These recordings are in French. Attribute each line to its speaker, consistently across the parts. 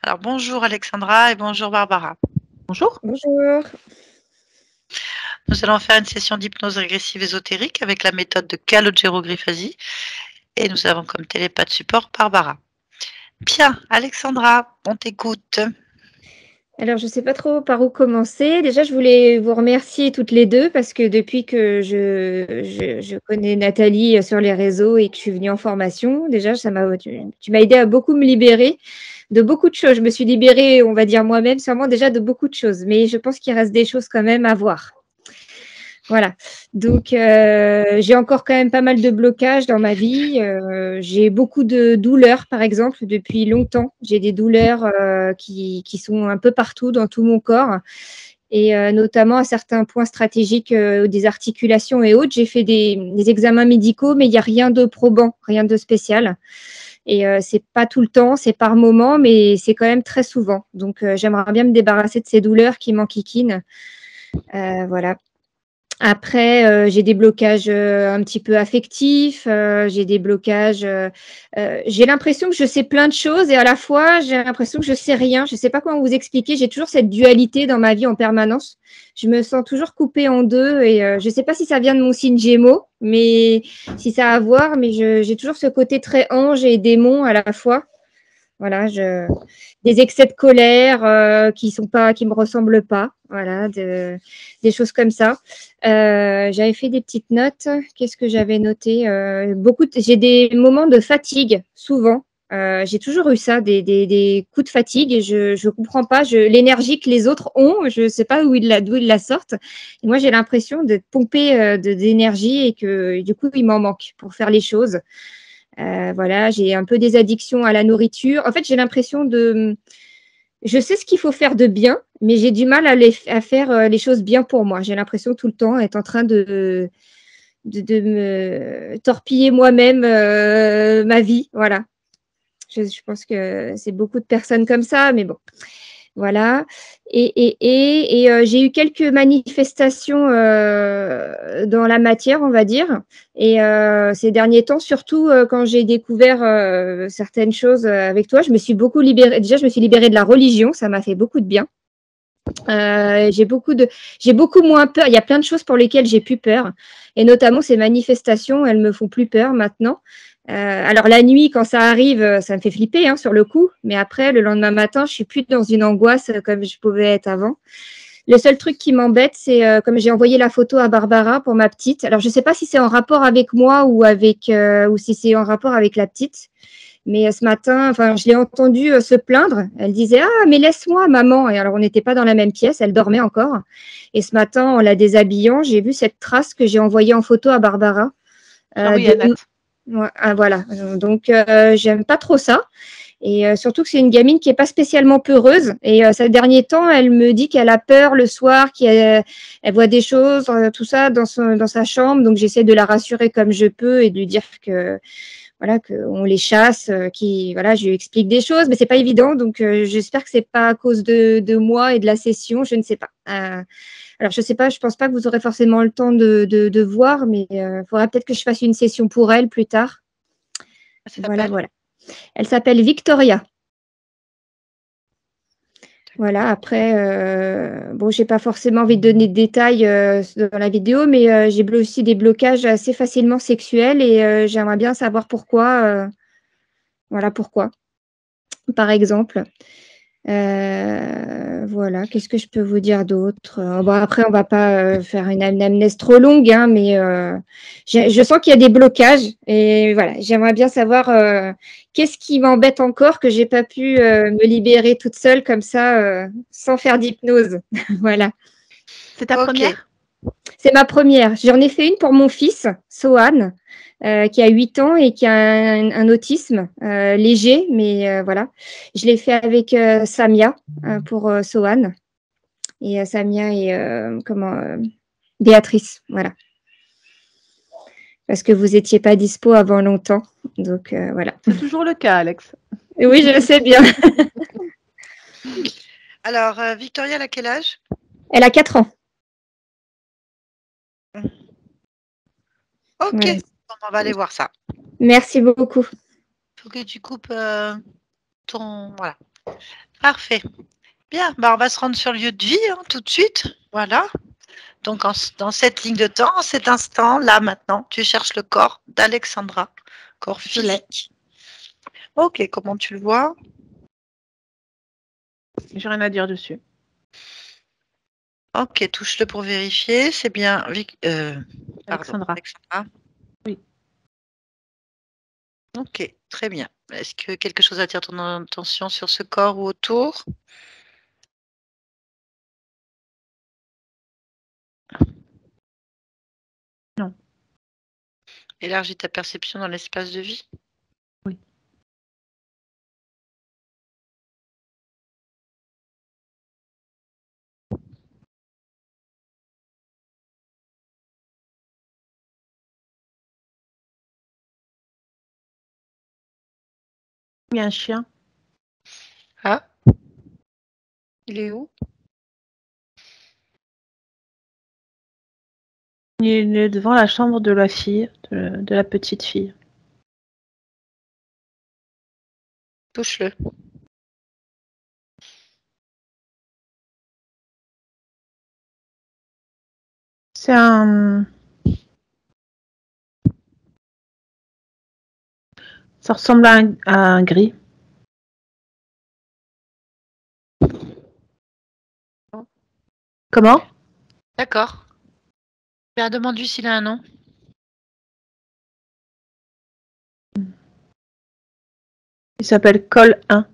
Speaker 1: Alors bonjour Alexandra et bonjour Barbara.
Speaker 2: Bonjour.
Speaker 3: Bonjour.
Speaker 1: Nous allons faire une session d'hypnose régressive ésotérique avec la méthode de Calogero-Griffasi et nous avons comme télépathe support Barbara. Bien, Alexandra, on t'écoute.
Speaker 3: Alors, je ne sais pas trop par où commencer. Déjà, je voulais vous remercier toutes les deux parce que depuis que je connais Nathalie sur les réseaux et que je suis venue en formation, déjà, tu m'as aidé à beaucoup me libérer de beaucoup de choses. Je me suis libérée, on va dire moi-même, sûrement déjà de beaucoup de choses, mais je pense qu'il reste des choses quand même à voir. Voilà. Donc, j'ai encore quand même pas mal de blocages dans ma vie. J'ai beaucoup de douleurs, par exemple, depuis longtemps. J'ai des douleurs qui sont un peu partout dans tout mon corps et notamment à certains points stratégiques des articulations et autres. J'ai fait des examens médicaux, mais il n'y a rien de probant, rien de spécial. Et c'est pas tout le temps, c'est par moment, mais c'est quand même très souvent. Donc, j'aimerais bien me débarrasser de ces douleurs qui m'enquiquinent. Voilà. Après, j'ai des blocages un petit peu affectifs, j'ai des blocages. J'ai l'impression que je sais plein de choses et à la fois, j'ai l'impression que je sais rien. Je ne sais pas comment vous expliquer. J'ai toujours cette dualité dans ma vie en permanence. Je me sens toujours coupée en deux et je ne sais pas si ça vient de mon signe Gémeaux, mais si ça a à voir. Mais j'ai toujours ce côté très ange et démon à la fois. Voilà, des excès de colère qui me ressemblent pas. Voilà, des choses comme ça. J'avais fait des petites notes. Qu'est-ce que j'avais noté? J'ai des moments de fatigue, souvent. J'ai toujours eu ça, des coups de fatigue et je comprends pas l'énergie que les autres ont. Je sais pas d'où ils la sortent. Et moi, j'ai l'impression d'être pompée d'énergie et que du coup, il m'en manque pour faire les choses. Voilà, j'ai un peu des addictions à la nourriture. En fait, j'ai l'impression je sais ce qu'il faut faire de bien, mais j'ai du mal à faire les choses bien pour moi. J'ai l'impression tout le temps être en train de me torpiller moi-même ma vie. Voilà. Je pense que c'est beaucoup de personnes comme ça, mais bon. Voilà. Et j'ai eu quelques manifestations dans la matière, on va dire. Et ces derniers temps, surtout quand j'ai découvert certaines choses avec toi, je me suis beaucoup libérée. Déjà, je me suis libérée de la religion, ça m'a fait beaucoup de bien. J'ai beaucoup moins peur. Il y a plein de choses pour lesquelles j'ai plus peur. Et notamment ces manifestations, elles me font plus peur maintenant. Alors la nuit, quand ça arrive, ça me fait flipper sur le coup. Mais après, le lendemain matin, je suis plus dans une angoisse comme je pouvais être avant. Le seul truc qui m'embête, c'est comme j'ai envoyé la photo à Barbara pour ma petite. Alors je ne sais pas si c'est en rapport avec moi ou si c'est en rapport avec la petite. Mais ce matin, enfin, je l'ai entendue se plaindre. Elle disait: «Ah, mais laisse-moi, maman.» Et alors, on n'était pas dans la même pièce, elle dormait encore. Et ce matin, en la déshabillant, j'ai vu cette trace que j'ai envoyée en photo à Barbara.
Speaker 2: Oui, Annette.
Speaker 3: Ouais, voilà. Donc, j'aime pas trop ça. Et surtout que c'est une gamine qui n'est pas spécialement peureuse. Et ces derniers temps, elle me dit qu'elle a peur le soir, qu'elle voit des choses, tout ça dans sa chambre. Donc, j'essaie de la rassurer comme je peux et de lui dire que voilà, qu'on les chasse, voilà, je lui explique des choses, mais c'est pas évident. Donc, j'espère que c'est pas à cause de moi et de la session, je ne sais pas. Alors, je sais pas, je pense pas que vous aurez forcément le temps de voir, mais il faudra peut-être que je fasse une session pour elle plus tard. Voilà, voilà. Elle s'appelle Victoria. Voilà, après, bon, j'ai pas forcément envie de donner de détails dans la vidéo, mais j'ai aussi des blocages assez facilement sexuels et j'aimerais bien savoir pourquoi. Voilà pourquoi, par exemple. Voilà, qu'est-ce que je peux vous dire d'autre? Bon, après, on va pas faire une anamnèse trop longue, mais je sens qu'il y a des blocages et voilà, j'aimerais bien savoir qu'est-ce qui m'embête encore que j'ai pas pu me libérer toute seule comme ça, sans faire d'hypnose. Voilà.
Speaker 2: C'est ta première?
Speaker 3: C'est ma première. J'en ai fait une pour mon fils, Sohan, qui a 8 ans et qui a un autisme léger, mais voilà. Je l'ai fait avec Samia pour Sohan. Et Samia et Béatrice, voilà. Parce que vous n'étiez pas dispo avant longtemps. Donc voilà.
Speaker 2: C'est toujours le cas, Alex.
Speaker 3: Oui, je le sais bien.
Speaker 1: Alors, Victoria, elle a quel âge?
Speaker 3: Elle a 4 ans.
Speaker 1: Ok,
Speaker 3: Ouais.
Speaker 1: on va aller voir ça.
Speaker 3: Merci beaucoup.
Speaker 1: Il faut que tu coupes ton... Voilà. Parfait. Bien, on va se rendre sur le lieu de vie tout de suite. Voilà. Donc, dans cette ligne de temps, en cet instant, là, maintenant, tu cherches le corps d'Alexandra. Corps physique. Ok, comment tu le vois?
Speaker 2: J'ai rien à dire dessus.
Speaker 1: Ok, touche-le pour vérifier. C'est bien
Speaker 2: Alexandra. Oui.
Speaker 1: Ok, très bien. Est-ce que quelque chose attire ton attention sur ce corps ou autour?
Speaker 2: Non.
Speaker 1: Élargis ta perception dans l'espace de vie.
Speaker 2: Oui. Il y a un chien.
Speaker 1: Ah, il est où?
Speaker 2: Il est devant la chambre de la fille, de la petite fille.
Speaker 1: Touche-le.
Speaker 2: C'est un... Ça ressemble à un gris. Comment?
Speaker 1: D'accord. Bien, demande-lui s'il a un nom.
Speaker 2: Il s'appelle Col 1.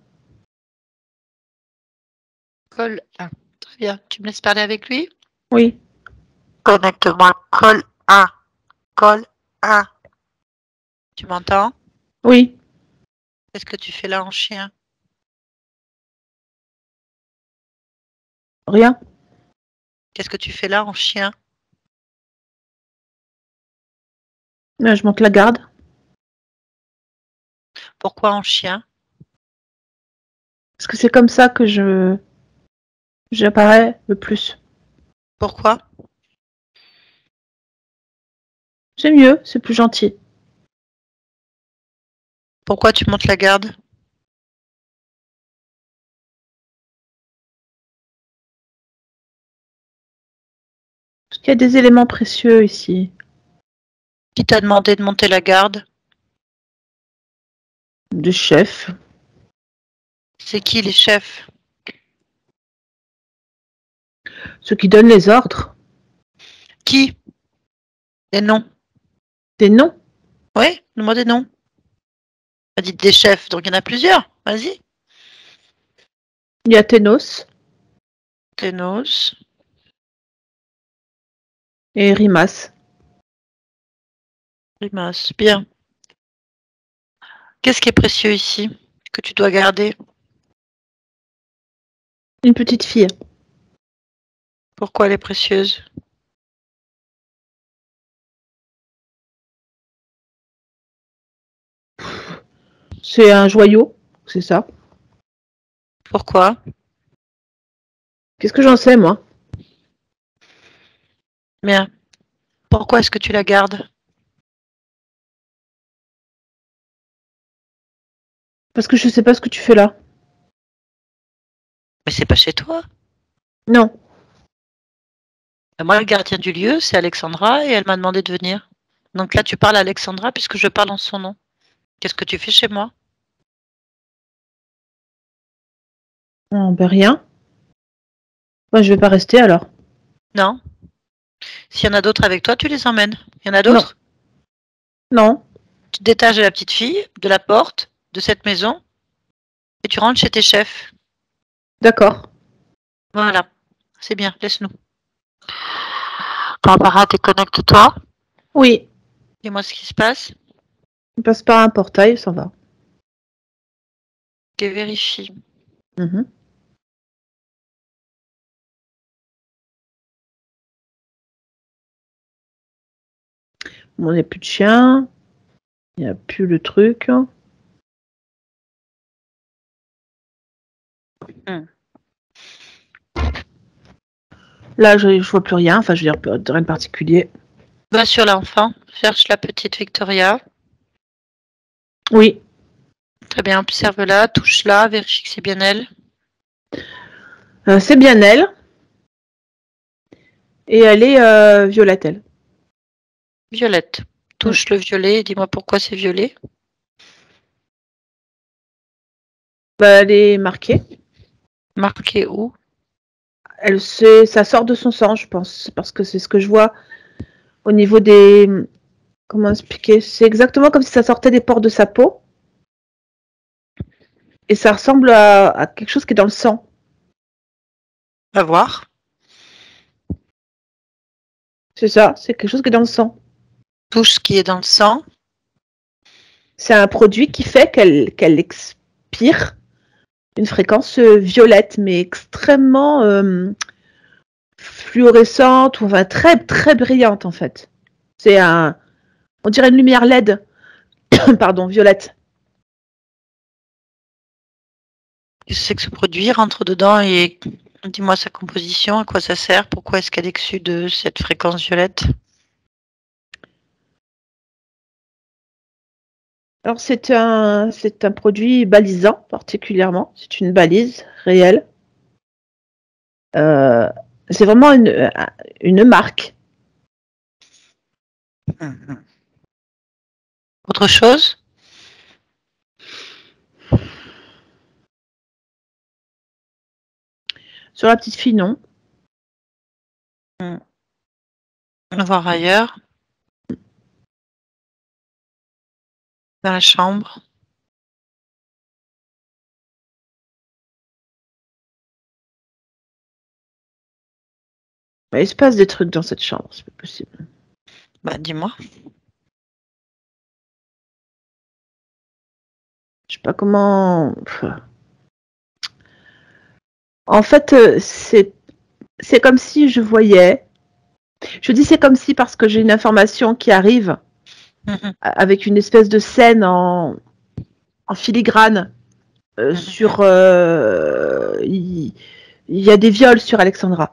Speaker 1: Col 1. Très bien. Tu me laisses parler avec lui?
Speaker 2: Oui.
Speaker 1: Connecte-moi. Col 1. Col 1. Tu m'entends?
Speaker 2: Oui.
Speaker 1: Qu'est-ce que tu fais là en chien?
Speaker 2: Rien.
Speaker 1: Qu'est-ce que tu fais là en chien?
Speaker 2: Je monte la garde.
Speaker 1: Pourquoi en chien?
Speaker 2: Parce que c'est comme ça que j'apparais le plus.
Speaker 1: Pourquoi?
Speaker 2: C'est mieux, c'est plus gentil.
Speaker 1: Pourquoi tu montes la garde?
Speaker 2: Parce qu'il y a des éléments précieux ici.
Speaker 1: Qui t'a demandé de monter la garde?
Speaker 2: De chef.
Speaker 1: C'est qui les chefs?
Speaker 2: Ceux qui donnent les ordres.
Speaker 1: Qui? Des noms.
Speaker 2: Des noms.
Speaker 1: Oui, donne-moi des noms. On dit des chefs, donc il y en a plusieurs. Vas-y.
Speaker 2: Il y a Ténos
Speaker 1: Ténos.
Speaker 2: et Rimas.
Speaker 1: Rimas. Bien. Qu'est-ce qui est précieux ici que tu dois garder?
Speaker 2: Une petite fille.
Speaker 1: Pourquoi elle est précieuse?
Speaker 2: C'est un joyau, c'est ça.
Speaker 1: Pourquoi?
Speaker 2: Qu'est-ce que j'en sais, moi?
Speaker 1: Bien. Pourquoi est-ce que tu la gardes?
Speaker 2: Parce que je sais pas ce que tu fais là.
Speaker 1: Mais c'est pas chez toi.
Speaker 2: Non.
Speaker 1: Moi, le gardien du lieu, c'est Alexandra et elle m'a demandé de venir. Donc là, tu parles à Alexandra puisque je parle en son nom. Qu'est-ce que tu fais chez moi?
Speaker 2: Oh, ben rien. Moi, je vais pas rester alors.
Speaker 1: Non. S'il y en a d'autres avec toi, tu les emmènes. Il y en a
Speaker 2: Non.
Speaker 1: d'autres?
Speaker 2: Non.
Speaker 1: Tu te détaches de la petite fille, de la porte, de cette maison, et tu rentres chez tes chefs.
Speaker 2: D'accord.
Speaker 1: Voilà. C'est bien, laisse-nous. Barbara, déconnecte-toi.
Speaker 2: Oui.
Speaker 1: Dis-moi ce qui se passe.
Speaker 2: Il passe par un portail, ça va.
Speaker 1: Et vérifie.
Speaker 2: Mhm. Bon, il n'y a plus de chien. Il n'y a plus le truc. Là, je vois plus rien. Enfin, je veux dire, rien de particulier.
Speaker 1: Va sur l'enfant. Cherche la petite Victoria.
Speaker 2: Oui.
Speaker 1: Très bien, observe-la, touche-la, vérifie que c'est bien elle.
Speaker 2: C'est bien elle. Et elle est violette, elle.
Speaker 1: Violette. Touche le violet et dis-moi pourquoi c'est violet.
Speaker 2: Bah, elle est marquée.
Speaker 1: Marqué où?
Speaker 2: Ça sort de son sang, je pense, parce que c'est ce que je vois au niveau des... Comment expliquer? C'est exactement comme si ça sortait des pores de sa peau. Et ça ressemble à quelque chose qui est dans le sang.
Speaker 1: Va voir.
Speaker 2: C'est ça, c'est quelque chose qui est dans le sang.
Speaker 1: Touche ce qui est dans le sang.
Speaker 2: C'est un produit qui fait qu'elle expire une fréquence violette, mais extrêmement fluorescente, ou enfin très très brillante en fait. On dirait une lumière LED, pardon, violette.
Speaker 1: Qu'est-ce que c'est que ce produit? Rentre dedans et dis-moi sa composition, à quoi ça sert, pourquoi est-ce qu'elle est issue de cette fréquence violette?
Speaker 2: Alors c'est un produit balisant particulièrement. C'est une balise réelle. C'est vraiment une marque.
Speaker 1: Autre chose?
Speaker 2: Sur la petite fille, non.
Speaker 1: On va voir ailleurs. Dans la chambre.
Speaker 2: Il se passe des trucs dans cette chambre, c'est pas possible.
Speaker 1: Bah, dis-moi.
Speaker 2: Je sais pas comment. En fait, c'est comme si je voyais. Je dis c'est comme si parce que j'ai une information qui arrive avec une espèce de scène en filigrane sur. Il y a des viols sur Alexandra.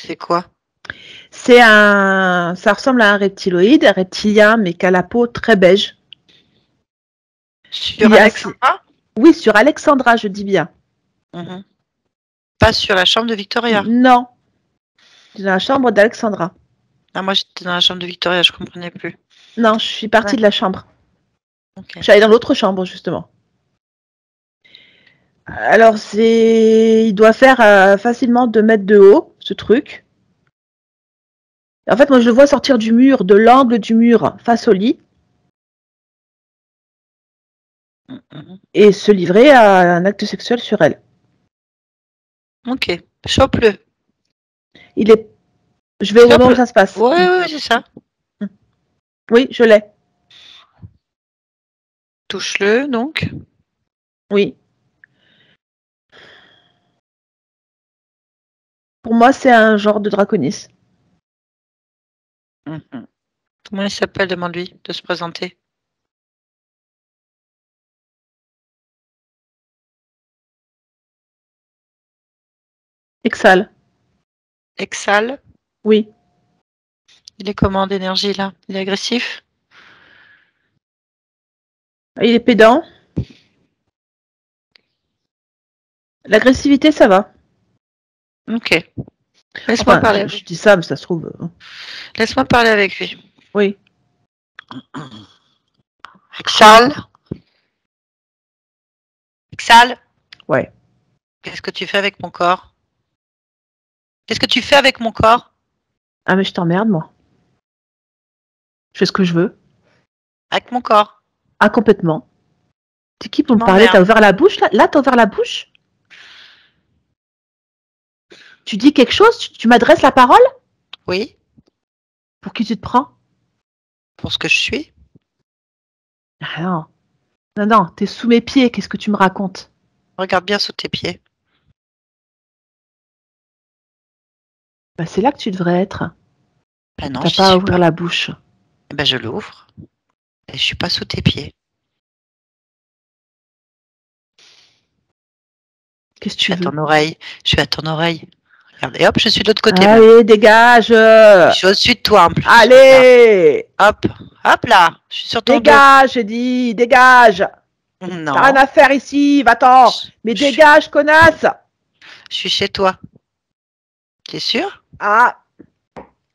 Speaker 1: C'est quoi?
Speaker 2: Ça ressemble à un reptiloïde, un reptilien, mais qui a la peau très beige.
Speaker 1: Sur Alexandra?
Speaker 2: Oui, sur Alexandra, je dis bien.
Speaker 1: Pas sur la chambre de Victoria?
Speaker 2: Non. Dans la chambre d'Alexandra.
Speaker 1: Ah, moi j'étais dans la chambre de Victoria, je comprenais plus.
Speaker 2: Non, je suis partie de la chambre.
Speaker 1: Okay.
Speaker 2: Je suis allée dans l'autre chambre, justement. Alors, il doit faire facilement 2 mètres de haut, ce truc. En fait, moi, je le vois sortir du mur, de l'angle du mur face au lit. Et se livrer à un acte sexuel sur elle.
Speaker 1: Ok, chope-le.
Speaker 2: Je vais au moment où ça se passe.
Speaker 1: Oui, c'est ça.
Speaker 2: Oui, je l'ai.
Speaker 1: Touche-le, donc.
Speaker 2: Oui. Pour moi, c'est un genre de draconis.
Speaker 1: Comment il s'appelle? Demande-lui de se présenter.
Speaker 2: Exhale.
Speaker 1: Exhale?
Speaker 2: Oui.
Speaker 1: Il est comment d'énergie là? Il est agressif?
Speaker 2: Il est pédant. L'agressivité, ça va.
Speaker 1: Ok. Laisse-moi parler.
Speaker 2: Je dis ça, mais ça se trouve.
Speaker 1: Laisse-moi parler avec lui.
Speaker 2: Oui.
Speaker 1: Exhale. Exhale.
Speaker 2: Ouais.
Speaker 1: Qu'est-ce que tu fais avec mon corps? Qu'est-ce que tu fais avec mon corps?
Speaker 2: Ah, mais je t'emmerde, moi. Je fais ce que je veux.
Speaker 1: Avec mon corps?
Speaker 2: Ah, complètement. T'es qui pour me parler? T'as ouvert la bouche, là? Là, t'as ouvert la bouche? Tu dis quelque chose? Tu m'adresses la parole?
Speaker 1: Oui.
Speaker 2: Pour qui tu te prends?
Speaker 1: Pour ce que je suis.
Speaker 2: Ah non. Non, t'es sous mes pieds. Qu'est-ce que tu me racontes?
Speaker 1: Regarde bien sous tes pieds.
Speaker 2: Bah, c'est là que tu devrais être.
Speaker 1: Ben non,
Speaker 2: t'as pas à ouvrir la bouche.
Speaker 1: Ben je l'ouvre. Et je suis pas sous tes pieds.
Speaker 2: Qu'est-ce que tu veux?
Speaker 1: À ton oreille. Je suis à ton oreille. Regarde, et hop, je suis de l'autre côté.
Speaker 2: Allez, dégage!
Speaker 1: Je suis au-dessus de toi en plus.
Speaker 2: Allez!
Speaker 1: Hop, Hop là, je suis sur ton dos.
Speaker 2: Dégage, j'ai dit, dégage.
Speaker 1: Non.
Speaker 2: T'as rien à faire ici, va-t'en. Mais dégage, connasse.
Speaker 1: Je suis chez toi. T'es sûr?
Speaker 2: Ah,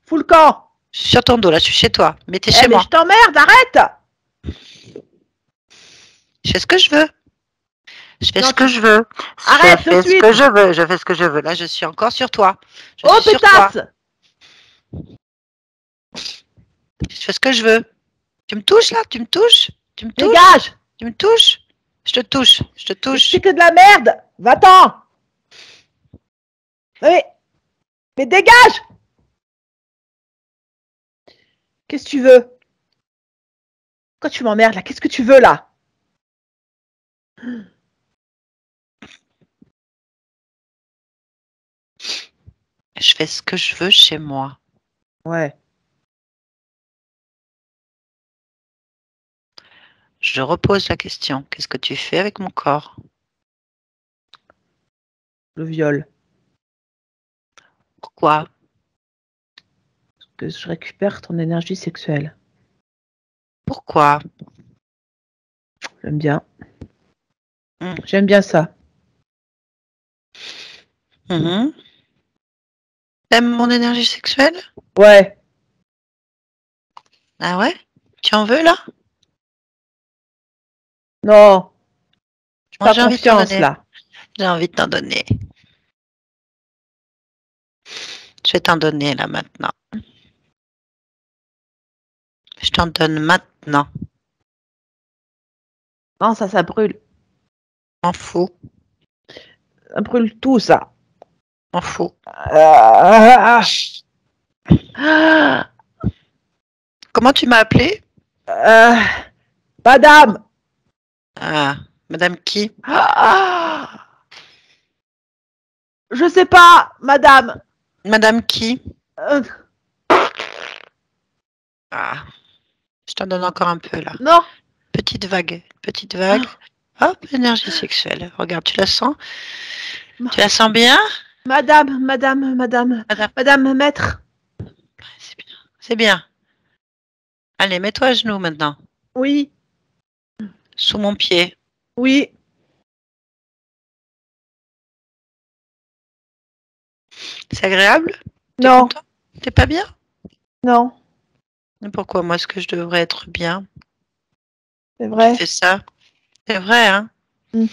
Speaker 2: fous le camp.
Speaker 1: Je suis sur ton dos, là, je suis chez toi. Mais t'es
Speaker 2: Eh,
Speaker 1: chez
Speaker 2: mais
Speaker 1: moi.
Speaker 2: je t'emmerde, arrête.
Speaker 1: Je fais ce que je veux. Je fais
Speaker 2: Non,
Speaker 1: ce que je veux.
Speaker 2: Arrête
Speaker 1: Je
Speaker 2: tout de
Speaker 1: fais ce
Speaker 2: suite.
Speaker 1: que je veux. Je fais ce que je veux. Là, je suis encore sur toi. Je
Speaker 2: Oh,
Speaker 1: suis sur toi.
Speaker 2: pétasse.
Speaker 1: Je fais ce que je veux. Tu me touches, là? Tu me touches? Tu me touches?
Speaker 2: Dégage.
Speaker 1: Tu me touches? Je te touche. Je te touche.
Speaker 2: C'est que de la merde. Va-t'en. Mais dégage. Qu'est-ce que tu veux? Pourquoi tu m'emmerdes là? Qu'est-ce que tu veux là?
Speaker 1: Je fais ce que je veux chez moi.
Speaker 2: Ouais.
Speaker 1: Je repose la question. Qu'est-ce que tu fais avec mon corps?
Speaker 2: Le viol.
Speaker 1: Pourquoi?
Speaker 2: Parce que je récupère ton énergie sexuelle.
Speaker 1: Pourquoi?
Speaker 2: J'aime bien. J'aime bien ça.
Speaker 1: T'aimes mon énergie sexuelle?
Speaker 2: Ouais.
Speaker 1: Ah ouais? Tu en veux là?
Speaker 2: Non. J'ai
Speaker 1: Moi,
Speaker 2: pas
Speaker 1: j'ai envie de t'en
Speaker 2: confiance
Speaker 1: donner.
Speaker 2: là.
Speaker 1: J'ai envie de t'en donner. Je vais t'en donner là maintenant. Je t'en donne maintenant.
Speaker 2: Non, ça brûle.
Speaker 1: M'en fous.
Speaker 2: Ça brûle tout ça.
Speaker 1: M'en fous. Comment tu m'as appelé?
Speaker 2: Madame.
Speaker 1: Ah, Madame qui?
Speaker 2: Je sais pas, madame.
Speaker 1: Madame qui?
Speaker 2: Euh,
Speaker 1: Ah, je t'en donne encore un peu là.
Speaker 2: non.
Speaker 1: Petite vague, petite vague. Hop, énergie sexuelle. Regarde, tu la sens? Tu la sens bien?
Speaker 2: Madame,
Speaker 1: Madame.
Speaker 2: maître.
Speaker 1: C'est bien. C'est bien. Allez, mets-toi à genoux maintenant.
Speaker 2: Oui,
Speaker 1: Sous mon pied.
Speaker 2: oui.
Speaker 1: C'est agréable? T'es
Speaker 2: Non,
Speaker 1: content? T'es pas bien?
Speaker 2: non,
Speaker 1: Mais pourquoi moi est-ce que je devrais être bien?
Speaker 2: c'est
Speaker 1: Tu
Speaker 2: vrai.
Speaker 1: fais ça? C'est vrai, hein?
Speaker 2: Mm.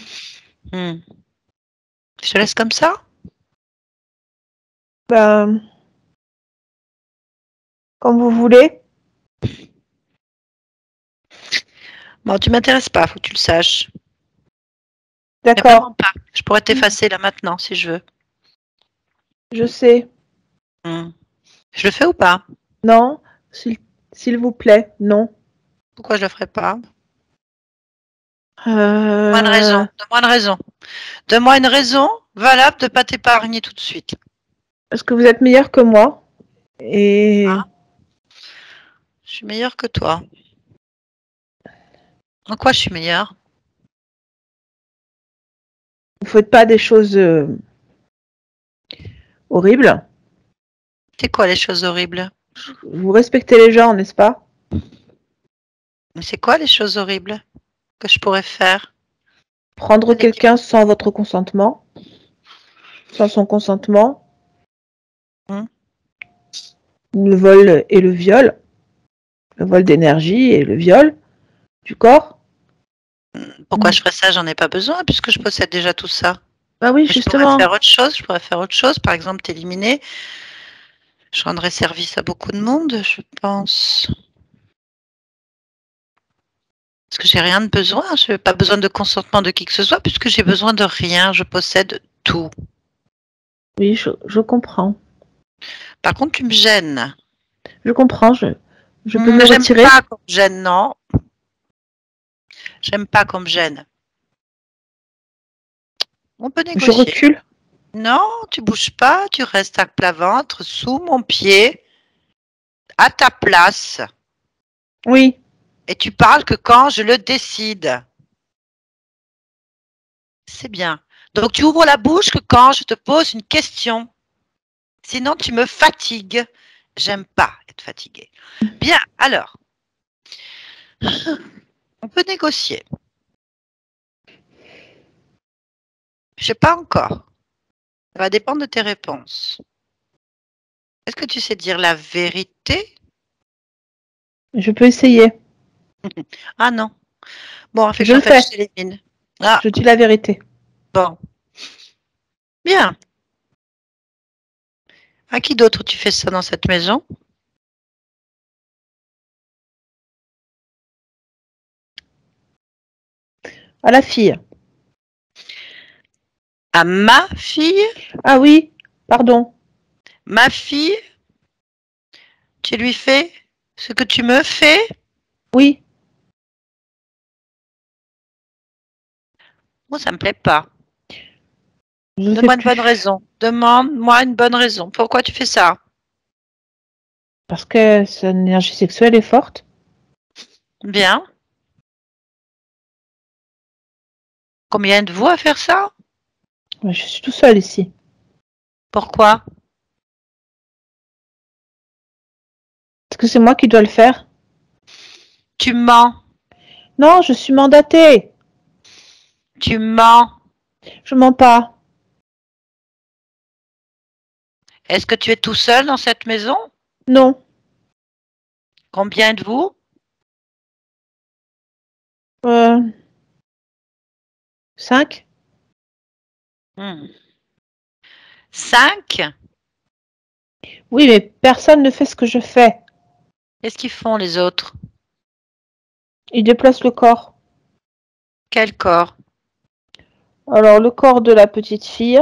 Speaker 1: Je te laisse comme ça?
Speaker 2: Ben, comme vous voulez.
Speaker 1: Bon, tu m'intéresses pas, faut que tu le saches. Mais
Speaker 2: D'accord,
Speaker 1: vraiment pas. Je pourrais t'effacer là maintenant si je veux.
Speaker 2: je sais.
Speaker 1: Je le fais ou pas?
Speaker 2: Non, s'il vous plaît, non.
Speaker 1: Pourquoi je le ferais pas? Donne-moi une raison. Donne-moi une raison. Donne-moi une raison valable de ne pas t'épargner tout de suite.
Speaker 2: Parce que vous êtes meilleur que moi. Et
Speaker 1: Ah. Je suis meilleure que toi. En quoi je suis meilleure?
Speaker 2: vous faites pas des choses horribles.
Speaker 1: C'est quoi les choses horribles?
Speaker 2: Vous respectez les gens, n'est-ce pas?
Speaker 1: Mais c'est quoi les choses horribles que je pourrais faire?
Speaker 2: Prendre quelqu'un sans votre consentement, sans son consentement. Le vol et le viol. Le vol d'énergie et le viol du corps.
Speaker 1: Pourquoi je ferais ça? J'en ai pas besoin puisque je possède déjà tout ça.
Speaker 2: Bah oui,
Speaker 1: Mais
Speaker 2: justement.
Speaker 1: je pourrais faire autre chose. Par exemple, t'éliminer. Je rendrais service à beaucoup de monde, je pense. Parce que j'ai rien de besoin. Je n'ai pas besoin de consentement de qui que ce soit puisque j'ai besoin de rien. Je possède tout.
Speaker 2: Oui, je comprends.
Speaker 1: Par contre, tu me gênes.
Speaker 2: Je comprends. Je peux me
Speaker 1: J'aime
Speaker 2: retirer.
Speaker 1: pas qu'on me gêne, non. J'aime pas qu'on me gêne. On peut négocier.
Speaker 2: Je recule.
Speaker 1: Non, tu bouges pas, tu restes à plat ventre, sous mon pied, à ta place.
Speaker 2: Oui.
Speaker 1: Et tu parles que quand je le décide. C'est bien. Donc tu ouvres la bouche que quand je te pose une question. Sinon, tu me fatigues. J'aime pas être fatiguée. Bien, alors. On peut négocier. Je sais pas encore. Ça va dépendre de tes réponses. Est-ce que tu sais dire la vérité?
Speaker 2: Je peux essayer.
Speaker 1: Ah non. Bon, fait
Speaker 2: Je
Speaker 1: qu'en
Speaker 2: le
Speaker 1: fait,
Speaker 2: fais.
Speaker 1: je t'élimine. Ah,
Speaker 2: Je dis la vérité.
Speaker 1: bon. Bien. À qui d'autre tu fais ça dans cette maison?
Speaker 2: À la fille.
Speaker 1: À ma fille?
Speaker 2: Ah oui, pardon.
Speaker 1: Ma fille? Tu lui fais ce que tu me fais?
Speaker 2: Oui.
Speaker 1: Moi, ça me plaît pas.
Speaker 2: Je le fais
Speaker 1: Donne-moi une bonne
Speaker 2: plus.
Speaker 1: raison. Demande-moi une bonne raison. Pourquoi tu fais ça?
Speaker 2: Parce que son énergie sexuelle est forte.
Speaker 1: Bien. Combien de vous à faire ça?
Speaker 2: Je suis tout seul ici.
Speaker 1: Pourquoi?
Speaker 2: Est-ce que c'est moi qui dois le faire?
Speaker 1: Tu mens.
Speaker 2: Non, je suis mandatée.
Speaker 1: Tu mens.
Speaker 2: Je mens pas.
Speaker 1: Est-ce que tu es tout seul dans cette maison?
Speaker 2: Non.
Speaker 1: Combien de vous?
Speaker 2: Euh, 5?
Speaker 1: 5?
Speaker 2: Oui, mais personne ne fait ce que je fais.
Speaker 1: Qu'est-ce qu'ils font les autres?
Speaker 2: Ils déplacent le corps.
Speaker 1: Quel corps?
Speaker 2: Alors, le corps de la petite fille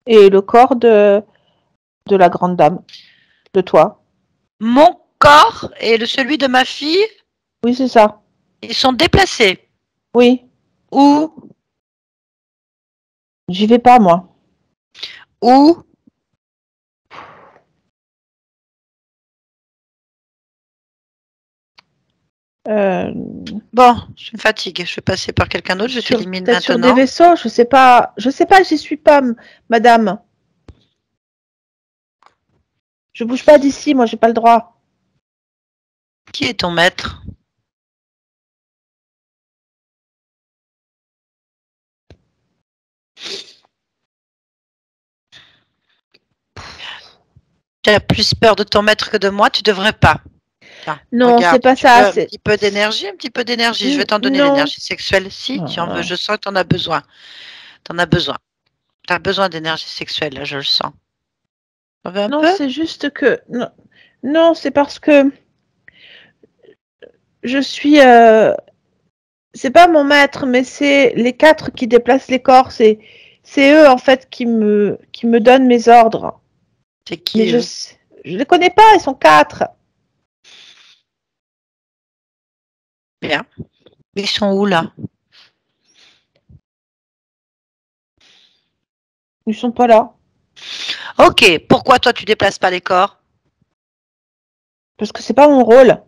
Speaker 2: et le corps de la grande dame. De toi.
Speaker 1: Mon corps et celui de ma fille,
Speaker 2: Oui, c'est ça.
Speaker 1: ils sont déplacés.
Speaker 2: Oui.
Speaker 1: Où?
Speaker 2: J'y vais pas, moi.
Speaker 1: Où?
Speaker 2: Euh,
Speaker 1: Bon, je me fatigue. Je vais passer par quelqu'un d'autre. Je t'élimine
Speaker 2: peut-être sur des
Speaker 1: maintenant.
Speaker 2: vaisseaux, je sais pas. Je sais pas, j'y suis pas, madame. Je bouge pas d'ici, moi, j'ai pas le droit.
Speaker 1: Qui est ton maître? Tu as plus peur de ton maître que de moi, tu devrais pas. Tiens,
Speaker 2: Non, c'est
Speaker 1: regarde,
Speaker 2: pas
Speaker 1: tu veux
Speaker 2: ça.
Speaker 1: un petit peu d'énergie, un petit peu d'énergie. Je vais t'en donner
Speaker 2: Non.
Speaker 1: l'énergie sexuelle. Si tu en veux,
Speaker 2: Ah.
Speaker 1: je sens que tu en as besoin. Tu en as besoin. Tu as besoin d'énergie sexuelle, là, je le sens. Tu en veux un
Speaker 2: Non,
Speaker 1: peu?
Speaker 2: c'est juste que. Non, non, c'est parce que je suis. C'est pas mon maître, mais c'est les 4 qui déplacent les corps. C'est eux, en fait, qui me donnent mes ordres.
Speaker 1: C'est
Speaker 2: Mais
Speaker 1: qui, eux?
Speaker 2: je les connais pas, ils sont 4.
Speaker 1: Bien. Ils sont où, là?
Speaker 2: Ils sont pas là.
Speaker 1: Ok, pourquoi toi, tu déplaces pas les corps?
Speaker 2: Parce que c'est pas mon rôle.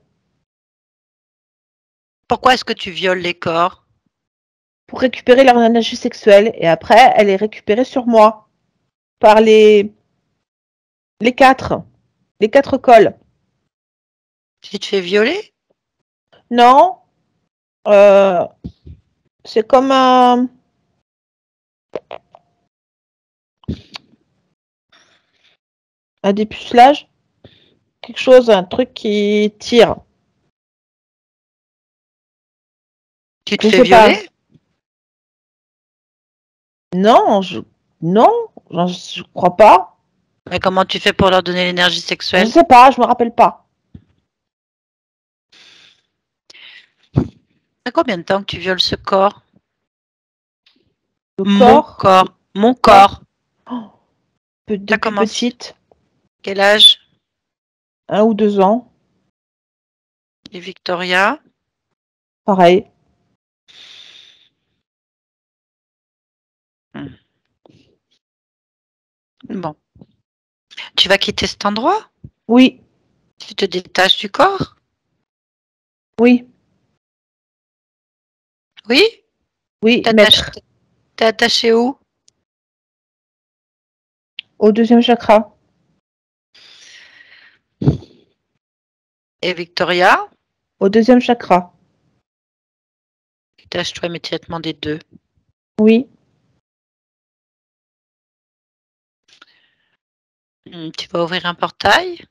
Speaker 1: Pourquoi est-ce que tu violes les corps?
Speaker 2: Pour récupérer leur énergie sexuelle. Et après, elle est récupérée sur moi. Par les 4. Les 4 cols.
Speaker 1: Tu te fais violer?
Speaker 2: Non. C'est comme un dépucelage. Quelque chose, un truc qui tire.
Speaker 1: Tu te
Speaker 2: Je
Speaker 1: fais
Speaker 2: sais pas.
Speaker 1: violer?
Speaker 2: Non, non, je crois pas.
Speaker 1: Mais comment tu fais pour leur donner l'énergie
Speaker 2: Je
Speaker 1: sexuelle?
Speaker 2: sais pas, je me rappelle pas.
Speaker 1: Ça fait combien de temps que tu violes ce corps?
Speaker 2: Le
Speaker 1: Mon
Speaker 2: corps,
Speaker 1: corps. Mon
Speaker 2: corps,
Speaker 1: corps.
Speaker 2: oh,
Speaker 1: Ça
Speaker 2: depuis
Speaker 1: commence.
Speaker 2: petite,
Speaker 1: Quel âge?
Speaker 2: 1 ou 2 ans,
Speaker 1: Et Victoria?
Speaker 2: pareil.
Speaker 1: Bon. Tu vas quitter cet endroit?
Speaker 2: Oui,
Speaker 1: Tu te détaches du corps?
Speaker 2: oui,
Speaker 1: Oui?
Speaker 2: oui,
Speaker 1: T'es attaché,
Speaker 2: maître.
Speaker 1: t'es attaché où?
Speaker 2: Au deuxième chakra.
Speaker 1: Et Victoria?
Speaker 2: Au deuxième chakra.
Speaker 1: Détache-toi immédiatement des deux.
Speaker 2: Oui.
Speaker 1: Tu vas ouvrir un portail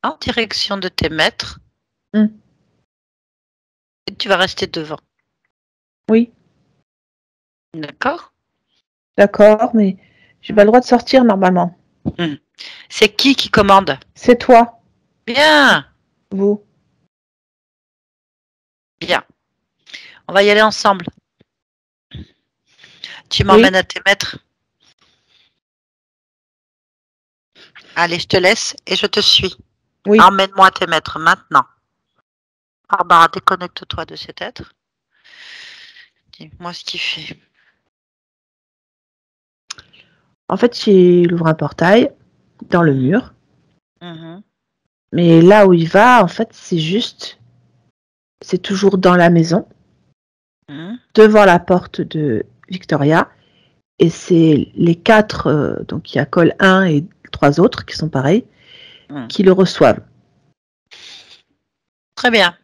Speaker 1: en direction de tes maîtres. Et tu vas rester devant.
Speaker 2: Oui.
Speaker 1: D'accord?
Speaker 2: D'accord, mais j'ai pas le droit de sortir normalement.
Speaker 1: C'est qui commande?
Speaker 2: C'est toi.
Speaker 1: Bien.
Speaker 2: Vous.
Speaker 1: Bien. On va y aller ensemble. Tu
Speaker 2: Oui.
Speaker 1: m'emmènes à tes maîtres. Allez, je te laisse et je te suis.
Speaker 2: Oui.
Speaker 1: Emmène-moi à tes maîtres maintenant. Barbara, déconnecte-toi de cet être. Dis-moi ce qu'il fait.
Speaker 2: En fait, il ouvre un portail dans le mur.
Speaker 1: Mhm.
Speaker 2: Mais là où il va, en fait, c'est toujours dans la maison, devant la porte de Victoria. Et c'est les 4, donc il y a Col 1 et 3 autres qui sont pareils, qui le reçoivent.
Speaker 1: Très bien.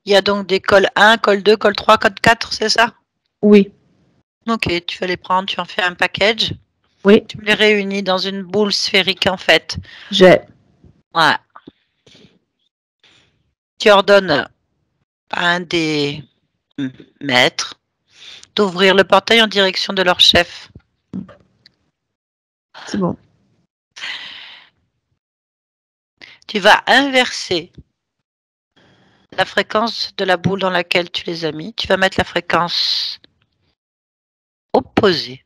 Speaker 1: Il y a donc des cols 1, col 2, col 3, col 4, c'est ça?
Speaker 2: Oui.
Speaker 1: Ok, tu vas les prendre, tu en fais un package.
Speaker 2: Oui.
Speaker 1: Tu me les réunis dans une boule sphérique en fait.
Speaker 2: J'ai.
Speaker 1: Ouais. Tu ordonnes à un des maîtres d'ouvrir le portail en direction de leur chef.
Speaker 2: C'est bon.
Speaker 1: Tu vas inverser la fréquence de la boule dans laquelle tu les as mis. Tu vas mettre la fréquence opposée.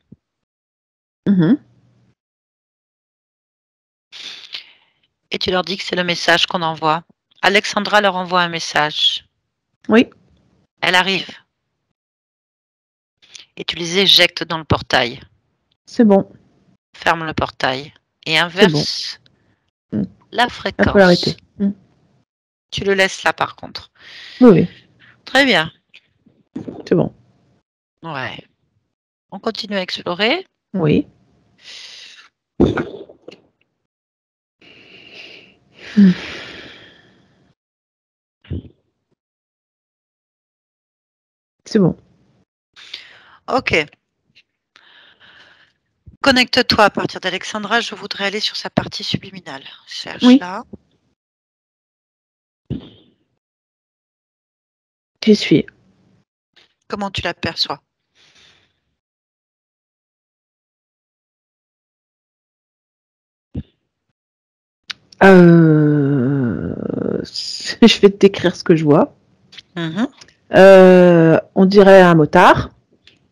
Speaker 1: Et tu leur dis que c'est le message qu'on envoie. Alexandra leur envoie un message.
Speaker 2: Oui.
Speaker 1: Elle arrive. Et tu les éjectes dans le portail.
Speaker 2: C'est bon.
Speaker 1: Ferme le portail. Et inverse la fréquence.
Speaker 2: La polarité.
Speaker 1: Tu le laisses là par contre.
Speaker 2: Oui.
Speaker 1: Très bien.
Speaker 2: C'est bon.
Speaker 1: Ouais. On continue à explorer.
Speaker 2: Oui. C'est bon.
Speaker 1: Ok. Connecte-toi à partir d'Alexandra. Je voudrais aller sur sa partie subliminale. Cherche là.
Speaker 2: J'y suis.
Speaker 1: Comment tu l'aperçois?
Speaker 2: Je vais te décrire ce que je vois.
Speaker 1: Mhm.
Speaker 2: On dirait un motard.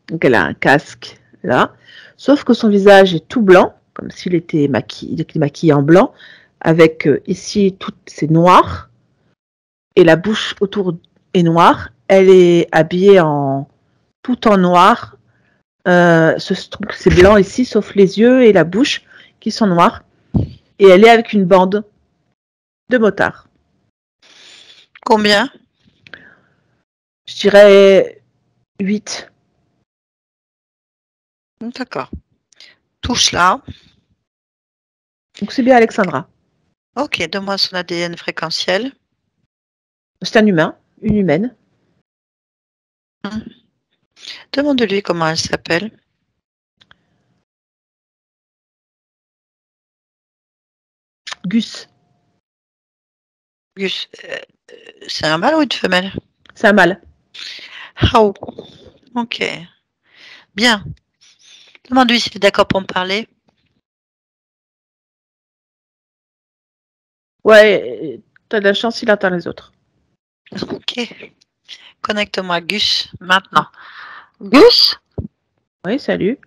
Speaker 2: Donc elle a un casque là. Sauf que son visage est tout blanc, comme s'il était maquillé en blanc, avec ici tout c'est noir. Et la bouche autour est noire. Elle est habillée tout en noir. C'est blanc ici, sauf les yeux et la bouche qui sont noirs. Et elle est avec une bande de motards.
Speaker 1: Combien?
Speaker 2: Je dirais 8.
Speaker 1: D'accord. Touche là.
Speaker 2: Donc c'est bien Alexandra.
Speaker 1: Ok, donne-moi son ADN fréquentiel.
Speaker 2: C'est un humain, une humaine.
Speaker 1: Demande-lui comment elle s'appelle.
Speaker 2: Gus.
Speaker 1: Gus. C'est un mâle ou une femelle?
Speaker 2: C'est un mâle.
Speaker 1: Oh. Ok. Bien. Demande-lui s'il est d'accord pour me parler.
Speaker 2: Ouais, t'as de la chance, il entend les autres.
Speaker 1: Ok. Connecte-moi Gus maintenant. Gus?
Speaker 2: Oui, salut.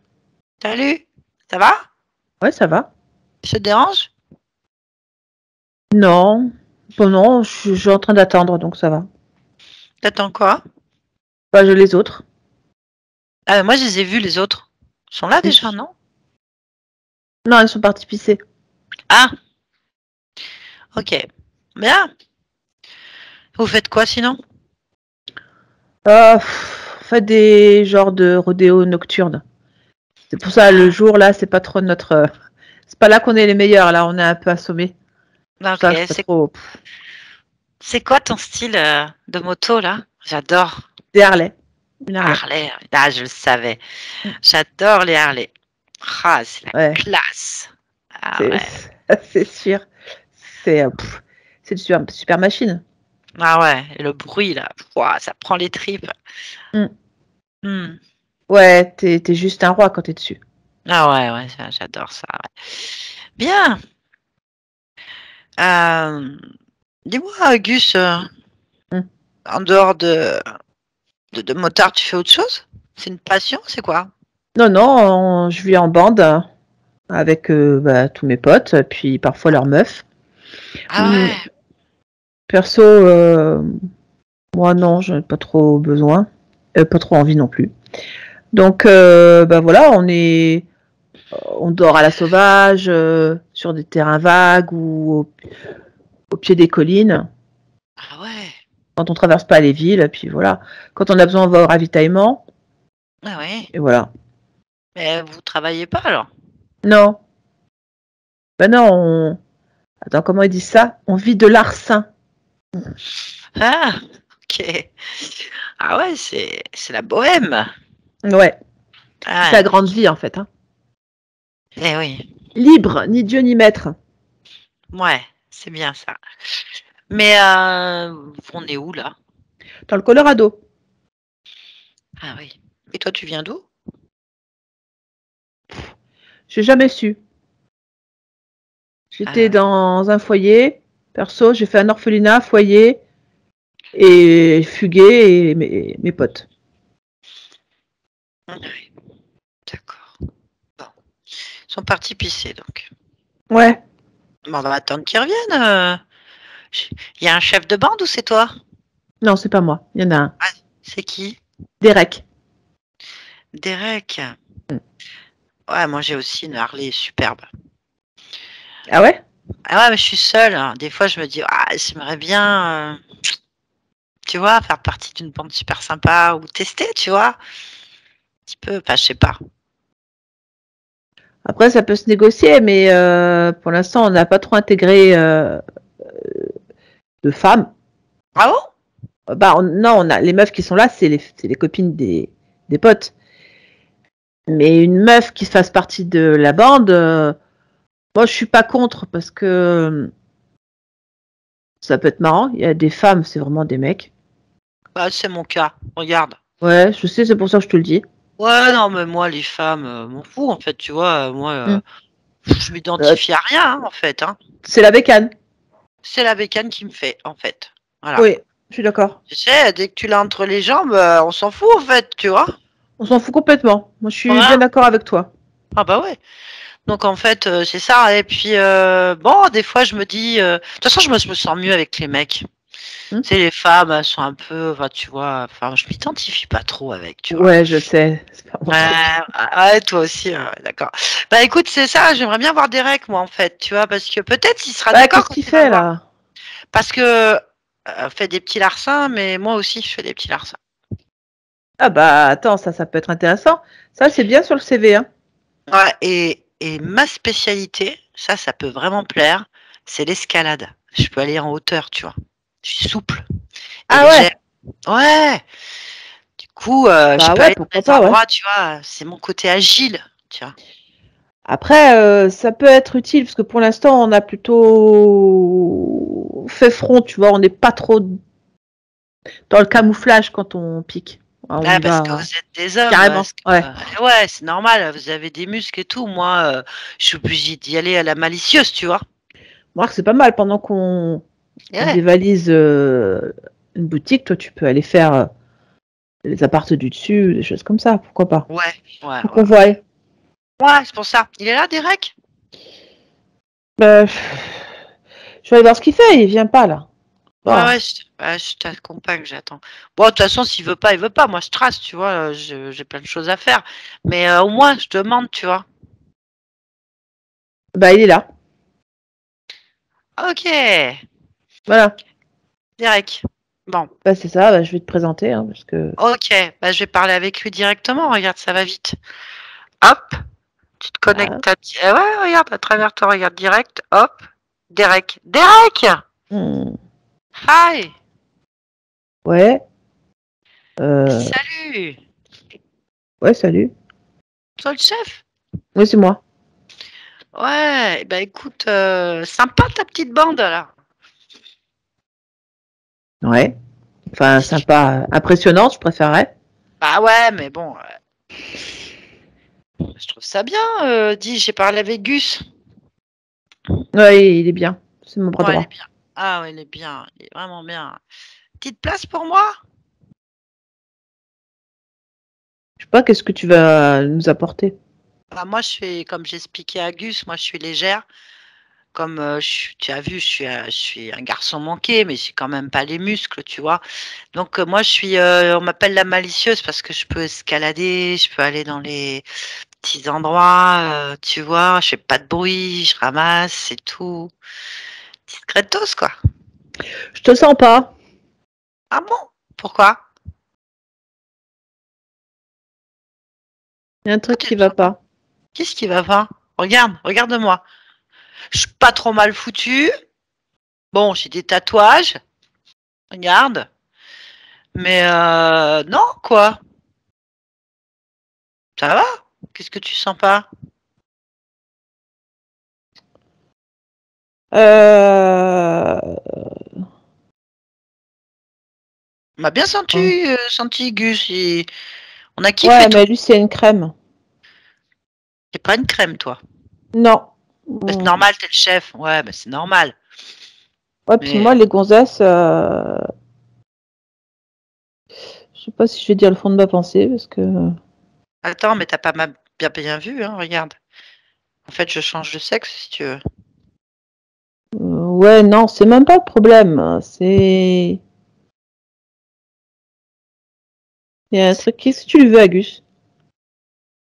Speaker 1: Salut. Ça va?
Speaker 2: Ouais, ça va.
Speaker 1: Je te dérange?
Speaker 2: Non. Bon, non, je suis en train d'attendre, donc ça va.
Speaker 1: T'attends quoi?
Speaker 2: Bah, je les autres.
Speaker 1: Ah, moi, je les ai vus, les autres. Ils sont là déjà, non?
Speaker 2: Non, ils sont partis pisser.
Speaker 1: Ah. Ok. Bien. Vous faites quoi sinon?
Speaker 2: On fait des genres de rodéo nocturnes. C'est pour ça, le jour, là, c'est pas trop notre... C'est pas là qu'on est les meilleurs, là, on est un peu assommés.
Speaker 1: Ok,
Speaker 2: Ça, c'est pas trop...
Speaker 1: C'est quoi ton style de moto là? J'adore.
Speaker 2: Des Harley. Une Harley.
Speaker 1: Harley. Ah, je le savais.
Speaker 2: Mm.
Speaker 1: J'adore les Harley. Ah, c'est la
Speaker 2: Ouais.
Speaker 1: classe. Ah
Speaker 2: C'est
Speaker 1: ouais.
Speaker 2: c'est sûr. C'est une super machine.
Speaker 1: Ah ouais. Et le bruit là, ouah, ça prend les tripes.
Speaker 2: Mm.
Speaker 1: Hmm.
Speaker 2: Ouais, t'es juste un roi quand t'es dessus.
Speaker 1: Ah ouais, j'adore ça. Ouais. Bien. Dis-moi, Gus,
Speaker 2: Mm.
Speaker 1: en dehors de motard, tu fais autre chose? C'est une passion, c'est quoi?
Speaker 2: Non, je vis en bande avec tous mes potes, puis parfois leurs meufs.
Speaker 1: Ah ouais.
Speaker 2: Perso, moi non, j'en ai pas trop besoin, pas trop envie non plus. Donc voilà, on dort à la sauvage, sur des terrains vagues ou au pied des collines.
Speaker 1: Ah ouais.
Speaker 2: Quand on traverse pas les villes, puis voilà. Quand on a besoin, on va au ravitaillement,
Speaker 1: Ah ouais.
Speaker 2: et voilà.
Speaker 1: Mais vous travaillez pas alors?
Speaker 2: Non, ben non, attends, comment ils disent ça? On vit de larcin.
Speaker 1: Ah, ok. Ah ouais, c'est la bohème.
Speaker 2: Ouais, c'est
Speaker 1: Ah,
Speaker 2: la grande vie en fait. Hein.
Speaker 1: eh oui.
Speaker 2: Libre, ni Dieu ni maître.
Speaker 1: Ouais, c'est bien ça. Mais on est où là?
Speaker 2: Dans le Colorado.
Speaker 1: Ah oui. Et toi, tu viens d'où?
Speaker 2: J'ai jamais su. J'étais
Speaker 1: Ah
Speaker 2: dans un foyer. Perso, j'ai fait un orphelinat, foyer, et fugué et mes potes.
Speaker 1: oui. D'accord. Bon. Ils sont partis pisser donc.
Speaker 2: Ouais.
Speaker 1: Bon, on va attendre qu'ils reviennent. Il y a un chef de bande ou c'est toi?
Speaker 2: Non, c'est pas moi. Il y en a un.
Speaker 1: Ah, c'est qui?
Speaker 2: Derek.
Speaker 1: Derek. Ouais, moi j'ai aussi une Harley superbe.
Speaker 2: Ah ouais?
Speaker 1: Ah ouais, mais je suis seule, hein. Des fois, je me dis, ah, j'aimerais bien, tu vois, faire partie d'une bande super sympa ou tester, tu vois, un petit peu. Enfin, je sais pas.
Speaker 2: Après, ça peut se négocier, mais pour l'instant, on n'a pas trop intégré de femmes.
Speaker 1: Ah bon?
Speaker 2: Non, les meufs qui sont là, c'est les copines des potes. Mais une meuf qui fasse partie de la bande, moi, je suis pas contre parce que ça peut être marrant. Il y a des femmes, c'est vraiment des mecs.
Speaker 1: Bah, c'est mon cas. Regarde.
Speaker 2: Ouais, je sais, c'est pour ça que je te le dis.
Speaker 1: Ouais, non, mais moi, les femmes, m'en fous, en fait, tu vois. Moi,
Speaker 2: Mm.
Speaker 1: je m'identifie à rien, hein, en fait. Hein.
Speaker 2: C'est la bécane.
Speaker 1: C'est la bécane qui me fait, en fait. Voilà.
Speaker 2: Oui, je suis d'accord.
Speaker 1: Tu sais, dès que tu l'as entre les jambes, on s'en fout, en fait, tu vois.
Speaker 2: On s'en fout complètement. Moi, je suis bien
Speaker 1: Voilà.
Speaker 2: d'accord avec toi.
Speaker 1: Ah bah ouais. Donc en fait, c'est ça. Et puis bon, des fois je me dis, de toute façon je me sens mieux avec les mecs.
Speaker 2: Hmm.
Speaker 1: Tu sais, les femmes, elles sont un peu, enfin, tu vois, enfin, je m'identifie pas trop avec, tu vois.
Speaker 2: Ouais, je sais. C'est pas mon truc.
Speaker 1: Ouais, toi aussi, ouais, d'accord. Bah écoute, c'est ça. J'aimerais bien voir Derek, moi, en fait, tu vois, parce que peut-être il sera
Speaker 2: Bah,
Speaker 1: d'accord
Speaker 2: qu'est-ce
Speaker 1: quand
Speaker 2: qu'il
Speaker 1: il va
Speaker 2: fait
Speaker 1: voir.
Speaker 2: là?
Speaker 1: Parce que fait des petits larcins, mais moi aussi je fais des petits larcins.
Speaker 2: Ah bah attends, ça peut être intéressant. Ça, c'est bien sur le CV, hein.
Speaker 1: Ouais, et ma spécialité, ça peut vraiment plaire, c'est l'escalade. Je peux aller en hauteur, tu vois. Je suis souple et
Speaker 2: Ah
Speaker 1: légère.
Speaker 2: ouais.
Speaker 1: Ouais. Du coup, je
Speaker 2: Bah
Speaker 1: peux
Speaker 2: ouais,
Speaker 1: aller dans
Speaker 2: pourquoi
Speaker 1: des
Speaker 2: pas, ouais.
Speaker 1: endroits, tu vois, c'est mon côté agile, tu vois.
Speaker 2: Après, ça peut être utile parce que pour l'instant, on a plutôt fait front, tu vois. On n'est pas trop dans le camouflage quand on pique. On
Speaker 1: Ah,
Speaker 2: y
Speaker 1: parce que
Speaker 2: va
Speaker 1: vous êtes des hommes,
Speaker 2: carrément.
Speaker 1: parce que,
Speaker 2: Ouais.
Speaker 1: ouais, c'est normal, vous avez des muscles et tout. Moi, je suis obligée d'y aller à la malicieuse, tu vois.
Speaker 2: Moi, c'est pas mal. Pendant qu'on
Speaker 1: Ouais,
Speaker 2: dévalise une boutique, toi, tu peux aller faire les appartes du dessus, des choses comme ça. Pourquoi pas?
Speaker 1: ouais, ouais,
Speaker 2: Faut
Speaker 1: ouais.
Speaker 2: qu'on voie.
Speaker 1: Ouais, c'est pour ça. Il est là, Derek?
Speaker 2: Bah, je vais aller voir ce qu'il fait. Il vient pas là.
Speaker 1: Ouais,
Speaker 2: Bon.
Speaker 1: ouais, je t'accompagne, j'attends. Bon, de toute façon, s'il veut pas, il veut pas. Moi, je trace, tu vois, j'ai plein de choses à faire. Mais au moins, je demande, tu vois.
Speaker 2: Bah, il est là.
Speaker 1: Ok,
Speaker 2: Voilà.
Speaker 1: Derek. Bon,
Speaker 2: Bah, c'est ça. Bah, je vais te présenter, hein, parce que.
Speaker 1: ok, bah, je vais parler avec lui directement. Regarde, ça va vite. Hop, tu te
Speaker 2: Ah,
Speaker 1: connectes à... ouais, regarde, à travers ton regard direct. Hop, Derek. Derek!
Speaker 2: hmm.
Speaker 1: Hi.
Speaker 2: Ouais.
Speaker 1: Salut.
Speaker 2: Ouais, salut.
Speaker 1: Toi le chef?
Speaker 2: Oui, c'est moi.
Speaker 1: Ouais, bah écoute, sympa ta petite bande là.
Speaker 2: Ouais. Enfin,
Speaker 1: Qu'est-ce que tu-
Speaker 2: sympa, impressionnante, je préférerais.
Speaker 1: Bah ouais, mais bon, je trouve ça bien. Dis, j'ai parlé avec Gus.
Speaker 2: Ouais, il est bien. C'est mon bras
Speaker 1: Ouais, il est
Speaker 2: droit.
Speaker 1: bien. Ah ouais, il est bien. Il est vraiment bien. Petite place pour moi?
Speaker 2: Je sais pas, qu'est-ce que tu vas nous apporter?
Speaker 1: Bah moi, je suis, comme j'expliquais à Gus, moi je suis légère. Comme tu as vu, je suis un garçon manqué, mais j'ai quand même pas les muscles, tu vois. Donc moi, on m'appelle la malicieuse parce que je peux escalader, je peux aller dans les petits endroits, tu vois. Je fais pas de bruit, je ramasse, c'est tout. Discretos, quoi.
Speaker 2: Je te sens pas.
Speaker 1: Ah bon? Pourquoi?
Speaker 2: Il y a un
Speaker 1: Pourquoi
Speaker 2: truc
Speaker 1: tu
Speaker 2: qui
Speaker 1: le
Speaker 2: va
Speaker 1: sens pas?
Speaker 2: pas.
Speaker 1: Qu'est-ce qui va pas? Regarde-moi. Je suis pas trop mal foutue. Bon, j'ai des tatouages. Regarde. Mais non, quoi. Ça va? Qu'est-ce que tu sens pas?
Speaker 2: Euh...
Speaker 1: On m'a bien senti Gus. On a kiffé
Speaker 2: Ouais,
Speaker 1: tout.
Speaker 2: mais lui, c'est une crème.
Speaker 1: T'es pas une crème, toi.
Speaker 2: Non.
Speaker 1: Bah, c'est normal, t'es le chef. Ouais, bah, c'est normal.
Speaker 2: Ouais, puis
Speaker 1: Mais
Speaker 2: moi, les gonzesses, je sais pas si je vais dire le fond de ma pensée, parce que...
Speaker 1: attends, mais t'as pas bien vu, hein, regarde. En fait, je change de sexe si tu veux.
Speaker 2: ouais, non, c'est même pas le problème. C'est... Il y a un truc... Qu'est-ce que tu lui veux, Agus?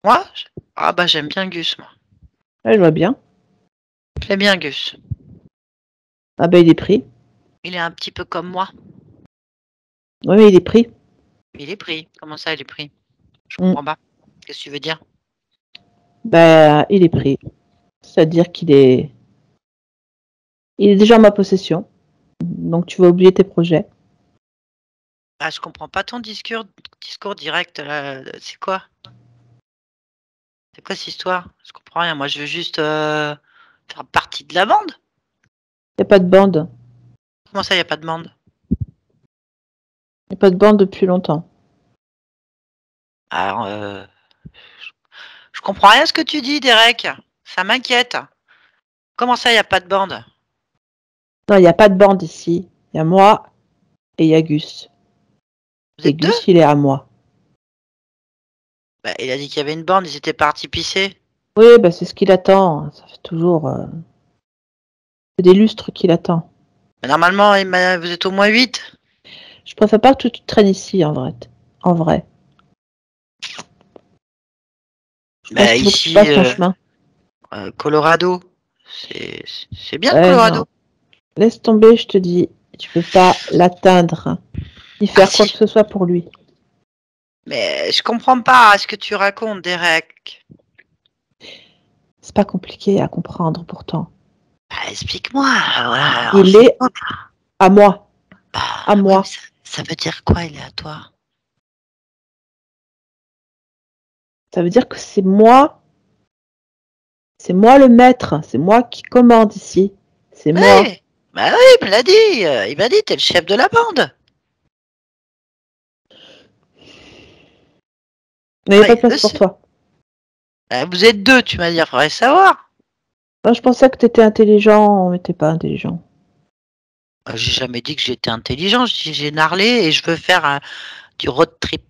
Speaker 1: Moi? Ah bah j'aime bien Gus, moi.
Speaker 2: Ouais, je vois bien.
Speaker 1: J'aime bien Gus.
Speaker 2: Ah bah, il est pris.
Speaker 1: Il est un petit peu comme moi.
Speaker 2: Ouais, mais il est pris.
Speaker 1: Il est pris. Comment ça, il est pris? Je
Speaker 2: Mm.
Speaker 1: comprends pas. Qu'est-ce que tu veux dire?
Speaker 2: Bah, il est pris. C'est-à-dire qu'il est... Il est déjà en ma possession. Donc, tu vas oublier tes projets.
Speaker 1: Ah, je comprends pas ton discours direct, là. C'est quoi? C'est quoi cette histoire? Je comprends rien. Moi, je veux juste faire partie de la bande.
Speaker 2: Il n'y a pas de bande.
Speaker 1: Comment ça, il n'y a pas de bande?
Speaker 2: Il n'y a pas de bande depuis longtemps.
Speaker 1: Alors, je comprends rien à ce que tu dis, Derek. Ça m'inquiète. Comment ça, il n'y a pas de bande?
Speaker 2: Non, il n'y a pas de bande ici. Il y a moi et il y a Gus.
Speaker 1: Vous
Speaker 2: Et
Speaker 1: êtes deux?
Speaker 2: Gus, il est à moi.
Speaker 1: Bah, il a dit qu'il y avait une bande, ils étaient partis pisser.
Speaker 2: Oui, bah, c'est ce qu'il attend. Ça fait toujours... C'est des lustres qu'il attend.
Speaker 1: Mais normalement, vous êtes au moins 8.
Speaker 2: Je préfère pas que tu traînes ici, en vrai. En vrai. Je pense
Speaker 1: Bah,
Speaker 2: qu'il faut que tu
Speaker 1: ici,
Speaker 2: fasses ton chemin.
Speaker 1: Colorado. C'est bien le
Speaker 2: Ouais, non.
Speaker 1: Colorado.
Speaker 2: Laisse tomber, je te dis. Tu peux pas l'atteindre. Ni
Speaker 1: Ah
Speaker 2: faire quoi que
Speaker 1: si.
Speaker 2: ce soit pour lui.
Speaker 1: Mais je comprends pas ce que tu racontes, Derek.
Speaker 2: C'est pas compliqué à comprendre pourtant.
Speaker 1: Bah, explique-moi. Voilà,
Speaker 2: Il est
Speaker 1: renseigne-moi.
Speaker 2: à moi. À
Speaker 1: Bah, oui, mais
Speaker 2: moi.
Speaker 1: ça veut dire quoi, il est à toi?
Speaker 2: Ça veut dire que c'est moi. C'est moi le maître. C'est moi qui commande ici. C'est moi.
Speaker 1: Oui, bah oui, il me l'a dit. Il m'a dit, t'es le chef de la bande.
Speaker 2: Il n'y avait pas
Speaker 1: Ouais,
Speaker 2: de place
Speaker 1: je
Speaker 2: pour
Speaker 1: sais.
Speaker 2: toi.
Speaker 1: Vous êtes deux, tu m'as dit, il faudrait savoir.
Speaker 2: Moi, je pensais que tu étais intelligent, mais t'es pas intelligent.
Speaker 1: J'ai jamais dit que j'étais intelligent. J'ai narlé et je veux faire du road trip.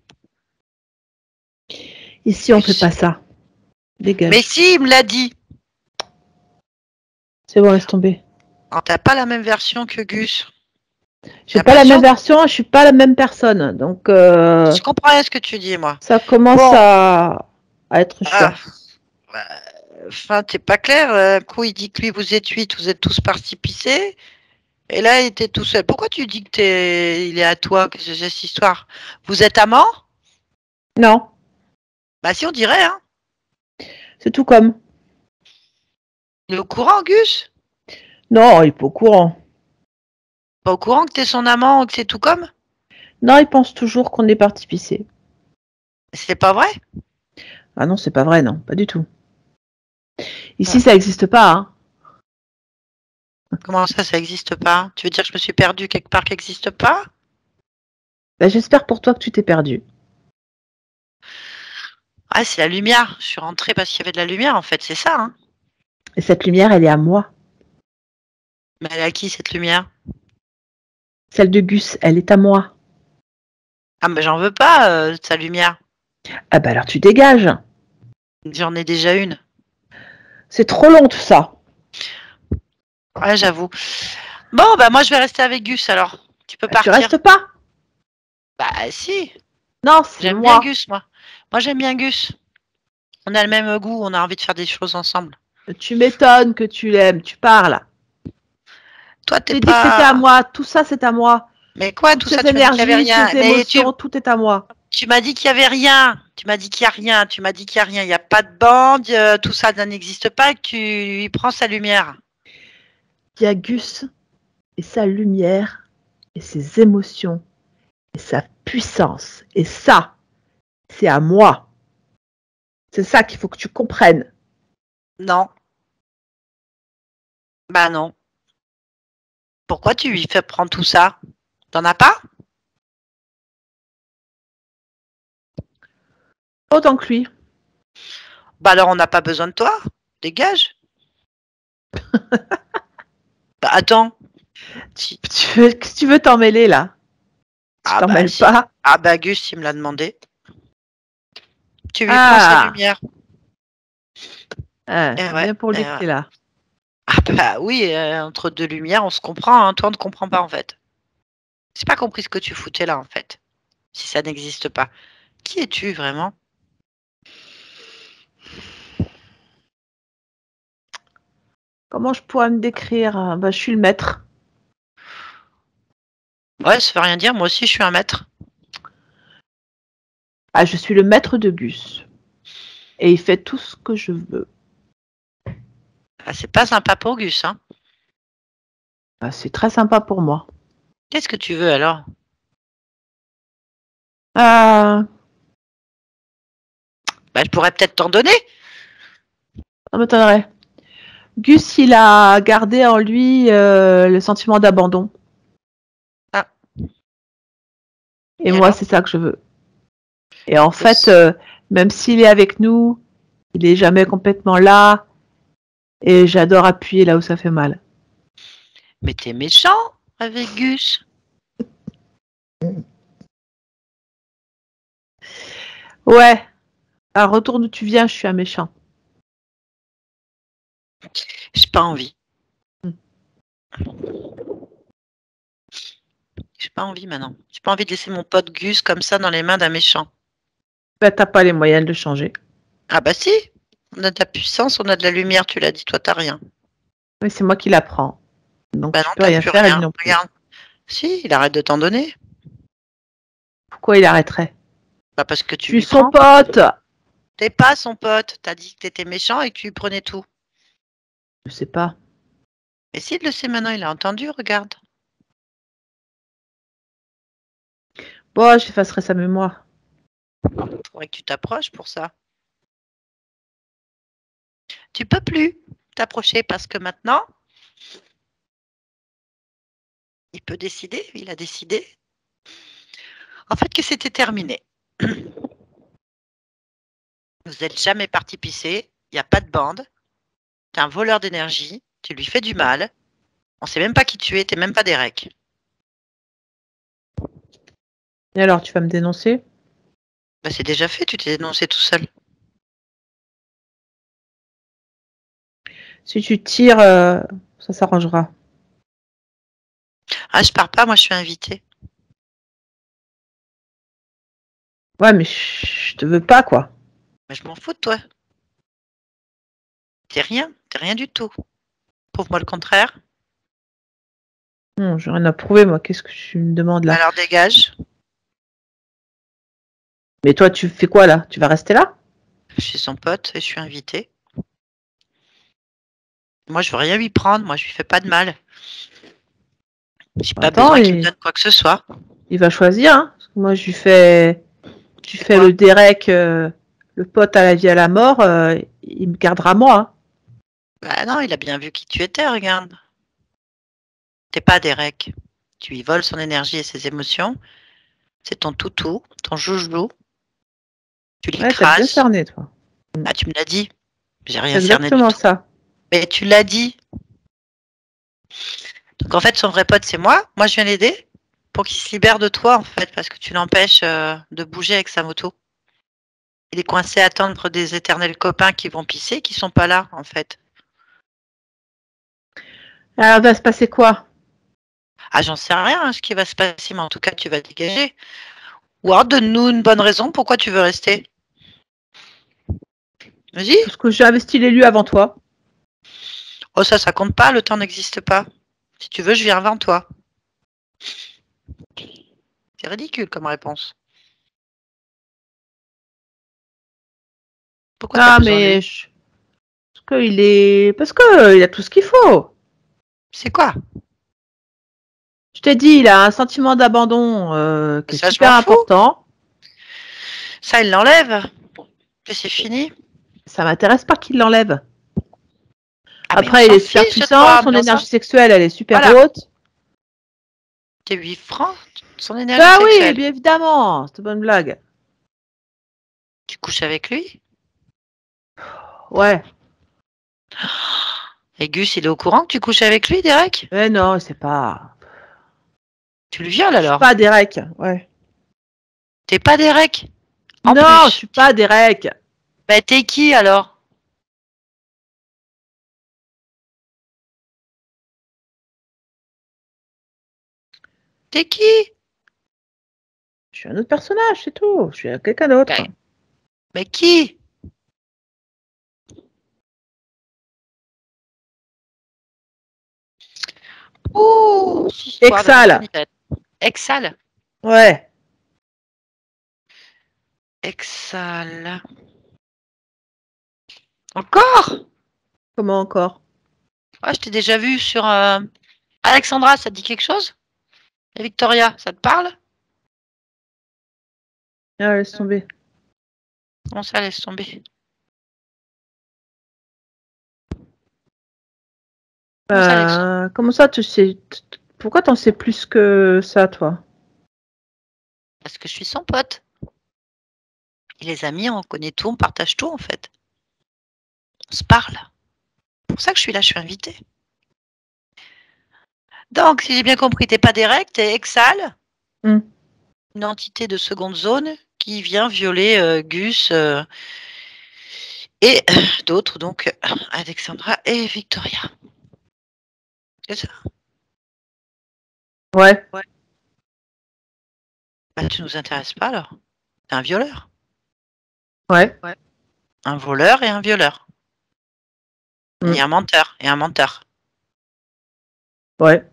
Speaker 2: Ici, on fait pas ça.
Speaker 1: Mais
Speaker 2: Dégage.
Speaker 1: si, il me l'a dit.
Speaker 2: C'est bon, laisse tomber.
Speaker 1: Oh, t'as pas la même version que Gus. J'ai
Speaker 2: J'ai pas la même
Speaker 1: l'impression.
Speaker 2: version, je suis pas la même personne. Donc,
Speaker 1: Je comprends rien ce que tu dis, moi.
Speaker 2: ça commence
Speaker 1: Bon,
Speaker 2: à être
Speaker 1: ah,
Speaker 2: chiant.
Speaker 1: bah, enfin, t'es pas clair. Un coup, il dit que lui, vous êtes 8, vous êtes tous partis pisser. Et là, il était tout seul. Pourquoi tu dis que il est à toi? Que c'est cette histoire? Vous êtes amants?
Speaker 2: Non,
Speaker 1: Bah, si, on dirait, hein.
Speaker 2: c'est tout comme.
Speaker 1: Il est au courant, Gus?
Speaker 2: Non, il est pas au courant.
Speaker 1: Pas au courant que t'es son amant, que c'est tout comme?
Speaker 2: Non, il pense toujours qu'on est parti pisser.
Speaker 1: C'est pas vrai?
Speaker 2: Ah non, c'est pas vrai, non, pas du tout. Ici,
Speaker 1: Ouais.
Speaker 2: ça n'existe pas, hein.
Speaker 1: Comment ça existe pas? Tu veux dire que je me suis perdue quelque part qui n'existe pas?
Speaker 2: Bah, j'espère pour toi que tu t'es perdu.
Speaker 1: Ah, c'est la lumière. Je suis rentrée parce qu'il y avait de la lumière, en fait, c'est ça, hein?
Speaker 2: Et cette lumière, elle est à moi.
Speaker 1: Mais elle est à qui, cette lumière?
Speaker 2: Celle de Gus, elle est à moi.
Speaker 1: Ah, mais j'en veux pas, de sa lumière.
Speaker 2: Ah bah alors tu dégages.
Speaker 1: J'en ai déjà une.
Speaker 2: C'est trop long tout ça.
Speaker 1: Ouais, j'avoue. Bon, bah moi, je vais rester avec Gus, alors. Tu peux
Speaker 2: Bah, tu
Speaker 1: partir.
Speaker 2: restes pas.
Speaker 1: Bah si,
Speaker 2: Non, c'est
Speaker 1: j'aime bien
Speaker 2: moi.
Speaker 1: Gus, moi. Moi, j'aime bien Gus. On a le même goût, on a envie de faire des choses ensemble.
Speaker 2: Tu m'étonnes que tu l'aimes, tu parles.
Speaker 1: Toi, t'es
Speaker 2: J'ai dit que c'était à
Speaker 1: pas...
Speaker 2: moi, tout ça c'est à moi.
Speaker 1: Mais quoi,
Speaker 2: Toutes
Speaker 1: tout ça,
Speaker 2: ces
Speaker 1: tu m'as dit qu'il y avait
Speaker 2: énergies,
Speaker 1: rien.
Speaker 2: ces
Speaker 1: Mais tu,
Speaker 2: émotions, tout est à moi.
Speaker 1: tu m'as dit qu'il y avait rien. Tu m'as dit qu'il y a rien. Tu m'as dit qu'il y a rien. Il n'y a pas de bande, tout ça ça n'existe pas, que tu lui prends sa lumière.
Speaker 2: Il y a Gus et sa lumière et ses émotions et sa puissance. Et ça, c'est à moi. C'est ça qu'il faut que tu comprennes.
Speaker 1: Non. Bah non. Pourquoi tu lui fais prendre tout ça? T'en as pas?
Speaker 2: Autant que lui.
Speaker 1: Bah alors on n'a pas besoin de toi. Dégage. Bah attends. Si-
Speaker 2: Tu veux t'en mêler là. Tu
Speaker 1: Ah
Speaker 2: t'en
Speaker 1: bah
Speaker 2: mêles
Speaker 1: si.
Speaker 2: pas.
Speaker 1: Ah bah Gus, il me l'a demandé. Tu lui prends sa
Speaker 2: Ah,
Speaker 1: lumière.
Speaker 2: ah,
Speaker 1: Eh
Speaker 2: c'est
Speaker 1: ouais,
Speaker 2: bien pour
Speaker 1: eh
Speaker 2: lui que
Speaker 1: ouais.
Speaker 2: t'es là.
Speaker 1: Ah bah oui, entre deux lumières, on se comprend, hein. Toi, on ne comprend pas en fait. J'ai pas compris ce que tu foutais là en fait. Si ça n'existe pas. Qui es-tu vraiment?
Speaker 2: Comment je pourrais me décrire? Bah, je suis le maître.
Speaker 1: Ouais, ça veut rien dire. Moi aussi, je suis un maître.
Speaker 2: Ah, je suis le maître de Gus. Et il fait tout ce que je veux.
Speaker 1: Ah, c'est pas sympa pour Gus, hein.
Speaker 2: Ah, c'est très sympa pour moi.
Speaker 1: Qu'est-ce que tu veux alors?
Speaker 2: Ah,
Speaker 1: Bah, je pourrais peut-être t'en donner.
Speaker 2: ça m'étonnerait. Gus, il a gardé en lui le sentiment d'abandon.
Speaker 1: Ah,
Speaker 2: Et
Speaker 1: et
Speaker 2: moi,
Speaker 1: alors?
Speaker 2: c'est ça que je veux. Et en
Speaker 1: Le
Speaker 2: fait,
Speaker 1: s-
Speaker 2: même s'il est avec nous, il est jamais complètement là. Et j'adore appuyer là où ça fait mal.
Speaker 1: Mais t'es méchant avec Gus.
Speaker 2: Ouais, à retour d'où tu viens, je suis un méchant.
Speaker 1: J'ai pas envie.
Speaker 2: Hmm.
Speaker 1: J'ai pas envie maintenant. J'ai pas envie de laisser mon pote Gus comme ça dans les mains d'un méchant.
Speaker 2: Bah, t'as pas les moyens de le changer.
Speaker 1: Ah bah si. On a de la puissance, on a de la lumière, tu l'as dit, toi t'as rien.
Speaker 2: Mais c'est moi qui l'apprends. Donc
Speaker 1: Bah
Speaker 2: tu
Speaker 1: non,
Speaker 2: peux
Speaker 1: t'as
Speaker 2: rien
Speaker 1: plus
Speaker 2: faire et lui
Speaker 1: rien.
Speaker 2: non plus.
Speaker 1: Regarde. Si, il arrête de t'en donner.
Speaker 2: Pourquoi il arrêterait?
Speaker 1: Bah parce que
Speaker 2: Je
Speaker 1: tu
Speaker 2: suis
Speaker 1: lui
Speaker 2: son
Speaker 1: prends.
Speaker 2: pote.
Speaker 1: T'es pas son pote. T'as dit que t'étais méchant et que tu lui prenais tout.
Speaker 2: Je sais pas.
Speaker 1: Mais s'il le sait maintenant, il a entendu, regarde.
Speaker 2: Bon, j'effacerai sa mémoire.
Speaker 1: Faudrait que tu t'approches pour ça. Tu peux plus t'approcher parce que maintenant, il peut décider, il a décidé, en fait, que c'était terminé. Vous n'êtes jamais parti pisser, il n'y a pas de bande, t'es un voleur d'énergie, tu lui fais du mal, on sait même pas qui tu es, t'es même pas Derek.
Speaker 2: Et alors, tu vas me dénoncer?
Speaker 1: Bah, c'est déjà fait, tu t'es dénoncé tout seul.
Speaker 2: Si tu tires, ça s'arrangera.
Speaker 1: Ah, je pars pas, moi je suis invitée.
Speaker 2: Ouais, mais je te veux pas, quoi.
Speaker 1: Mais je m'en fous de toi. T'es rien du tout. Prouve-moi le contraire.
Speaker 2: Non, j'ai rien à prouver, moi. Qu'est-ce que tu me demandes là?
Speaker 1: Alors dégage.
Speaker 2: Mais toi, tu fais quoi là? Tu vas rester là?
Speaker 1: Je suis son pote et je suis invitée. Moi, je veux rien lui prendre, moi je lui fais pas de mal. J'ai pas
Speaker 2: Attends,
Speaker 1: besoin qu'il me donne quoi que ce soit.
Speaker 2: il va choisir. Hein. Parce que moi, je lui fais
Speaker 1: quoi
Speaker 2: le Derek, le pote à la vie à la mort, il me gardera moi. Hein.
Speaker 1: Bah non, il a bien vu qui tu étais, regarde. T'es pas Derek. Tu lui voles son énergie et ses émotions. C'est ton toutou, ton joujou. Tu
Speaker 2: Ouais, t'as bien
Speaker 1: l'écrases.
Speaker 2: cerné, toi.
Speaker 1: Ah, tu me l'as dit. J'ai rien
Speaker 2: C'est
Speaker 1: cerné du
Speaker 2: exactement
Speaker 1: tout.
Speaker 2: ça.
Speaker 1: Mais tu l'as dit. Donc en fait, son vrai pote, c'est moi. Moi, je viens l'aider pour qu'il se libère de toi, en fait, parce que tu l'empêches de bouger avec sa moto. Il est coincé à attendre des éternels copains qui vont pisser, qui sont pas là, en fait.
Speaker 2: Alors, va se passer quoi?
Speaker 1: Ah, j'en sais rien, hein, ce qui va se passer, mais en tout cas, tu vas dégager. Ou alors, donne-nous une bonne raison pourquoi tu veux rester. Vas-y.
Speaker 2: Parce que j'ai investi l'élu avant toi.
Speaker 1: Oh, ça compte pas, le temps n'existe pas. Si tu veux, je viens avant toi. C'est ridicule comme réponse. Pourquoi t'as
Speaker 2: Ah,
Speaker 1: besoin de
Speaker 2: mais
Speaker 1: lui?
Speaker 2: parce que il a tout ce qu'il faut.
Speaker 1: C'est quoi?
Speaker 2: Je t'ai dit, il a un sentiment d'abandon qui est
Speaker 1: Ça, je
Speaker 2: super
Speaker 1: m'en fous.
Speaker 2: important.
Speaker 1: Ça, il l'enlève. Et c'est fini.
Speaker 2: Ça m'intéresse pas qu'il l'enlève.
Speaker 1: Ah, mais on
Speaker 2: Après, il
Speaker 1: s'en
Speaker 2: est super
Speaker 1: fiche de
Speaker 2: puissant,
Speaker 1: toi.
Speaker 2: son
Speaker 1: Mais
Speaker 2: énergie sexuelle, elle est super
Speaker 1: Voilà.
Speaker 2: haute.
Speaker 1: T'es 8 francs, son énergie
Speaker 2: Ah oui,
Speaker 1: sexuelle.
Speaker 2: bien évidemment, c'est une bonne blague.
Speaker 1: Tu couches avec lui?
Speaker 2: Ouais,
Speaker 1: Et Gus, il est au courant que tu couches avec lui, Derek?
Speaker 2: mais non, c'est pas.
Speaker 1: Tu le violes
Speaker 2: Je suis
Speaker 1: alors?
Speaker 2: pas Derek. Ouais.
Speaker 1: T'es pas Derek? En
Speaker 2: Non, je
Speaker 1: plus.
Speaker 2: suis pas Derek.
Speaker 1: Bah, t'es qui alors? T'es qui?
Speaker 2: Je suis un autre personnage, c'est tout. Je suis quelqu'un d'autre.
Speaker 1: Bah, mais qui? Ouh, cette histoire de ni queue
Speaker 2: Exal.
Speaker 1: ni tête. Exhale.
Speaker 2: Ouais.
Speaker 1: Exhale. Encore?
Speaker 2: Comment encore?
Speaker 1: Ah, je t'ai déjà vu sur Alexandra, ça te dit quelque chose? Et Victoria, ça te parle?
Speaker 2: Ah, laisse tomber.
Speaker 1: Comment ça, laisse tomber? Comment ça, Alexandra?
Speaker 2: Comment ça, tu sais? Pourquoi t'en sais plus que ça, toi?
Speaker 1: Parce que je suis son pote. Et les amis, on connaît tout, on partage tout en fait. On se parle. C'est pour ça que je suis là, je suis invitée. Donc, si j'ai bien compris, t'es pas Derek, t'es Exhale,
Speaker 2: Hmm.
Speaker 1: une entité de seconde zone qui vient violer Gus et d'autres, donc Alexandra et Victoria. C'est ça?
Speaker 2: Ouais.
Speaker 1: Bah, tu nous intéresses pas alors. T'es un violeur.
Speaker 2: Ouais.
Speaker 1: Un voleur et un violeur.
Speaker 2: Hmm.
Speaker 1: Et un menteur et un menteur.
Speaker 2: Ouais.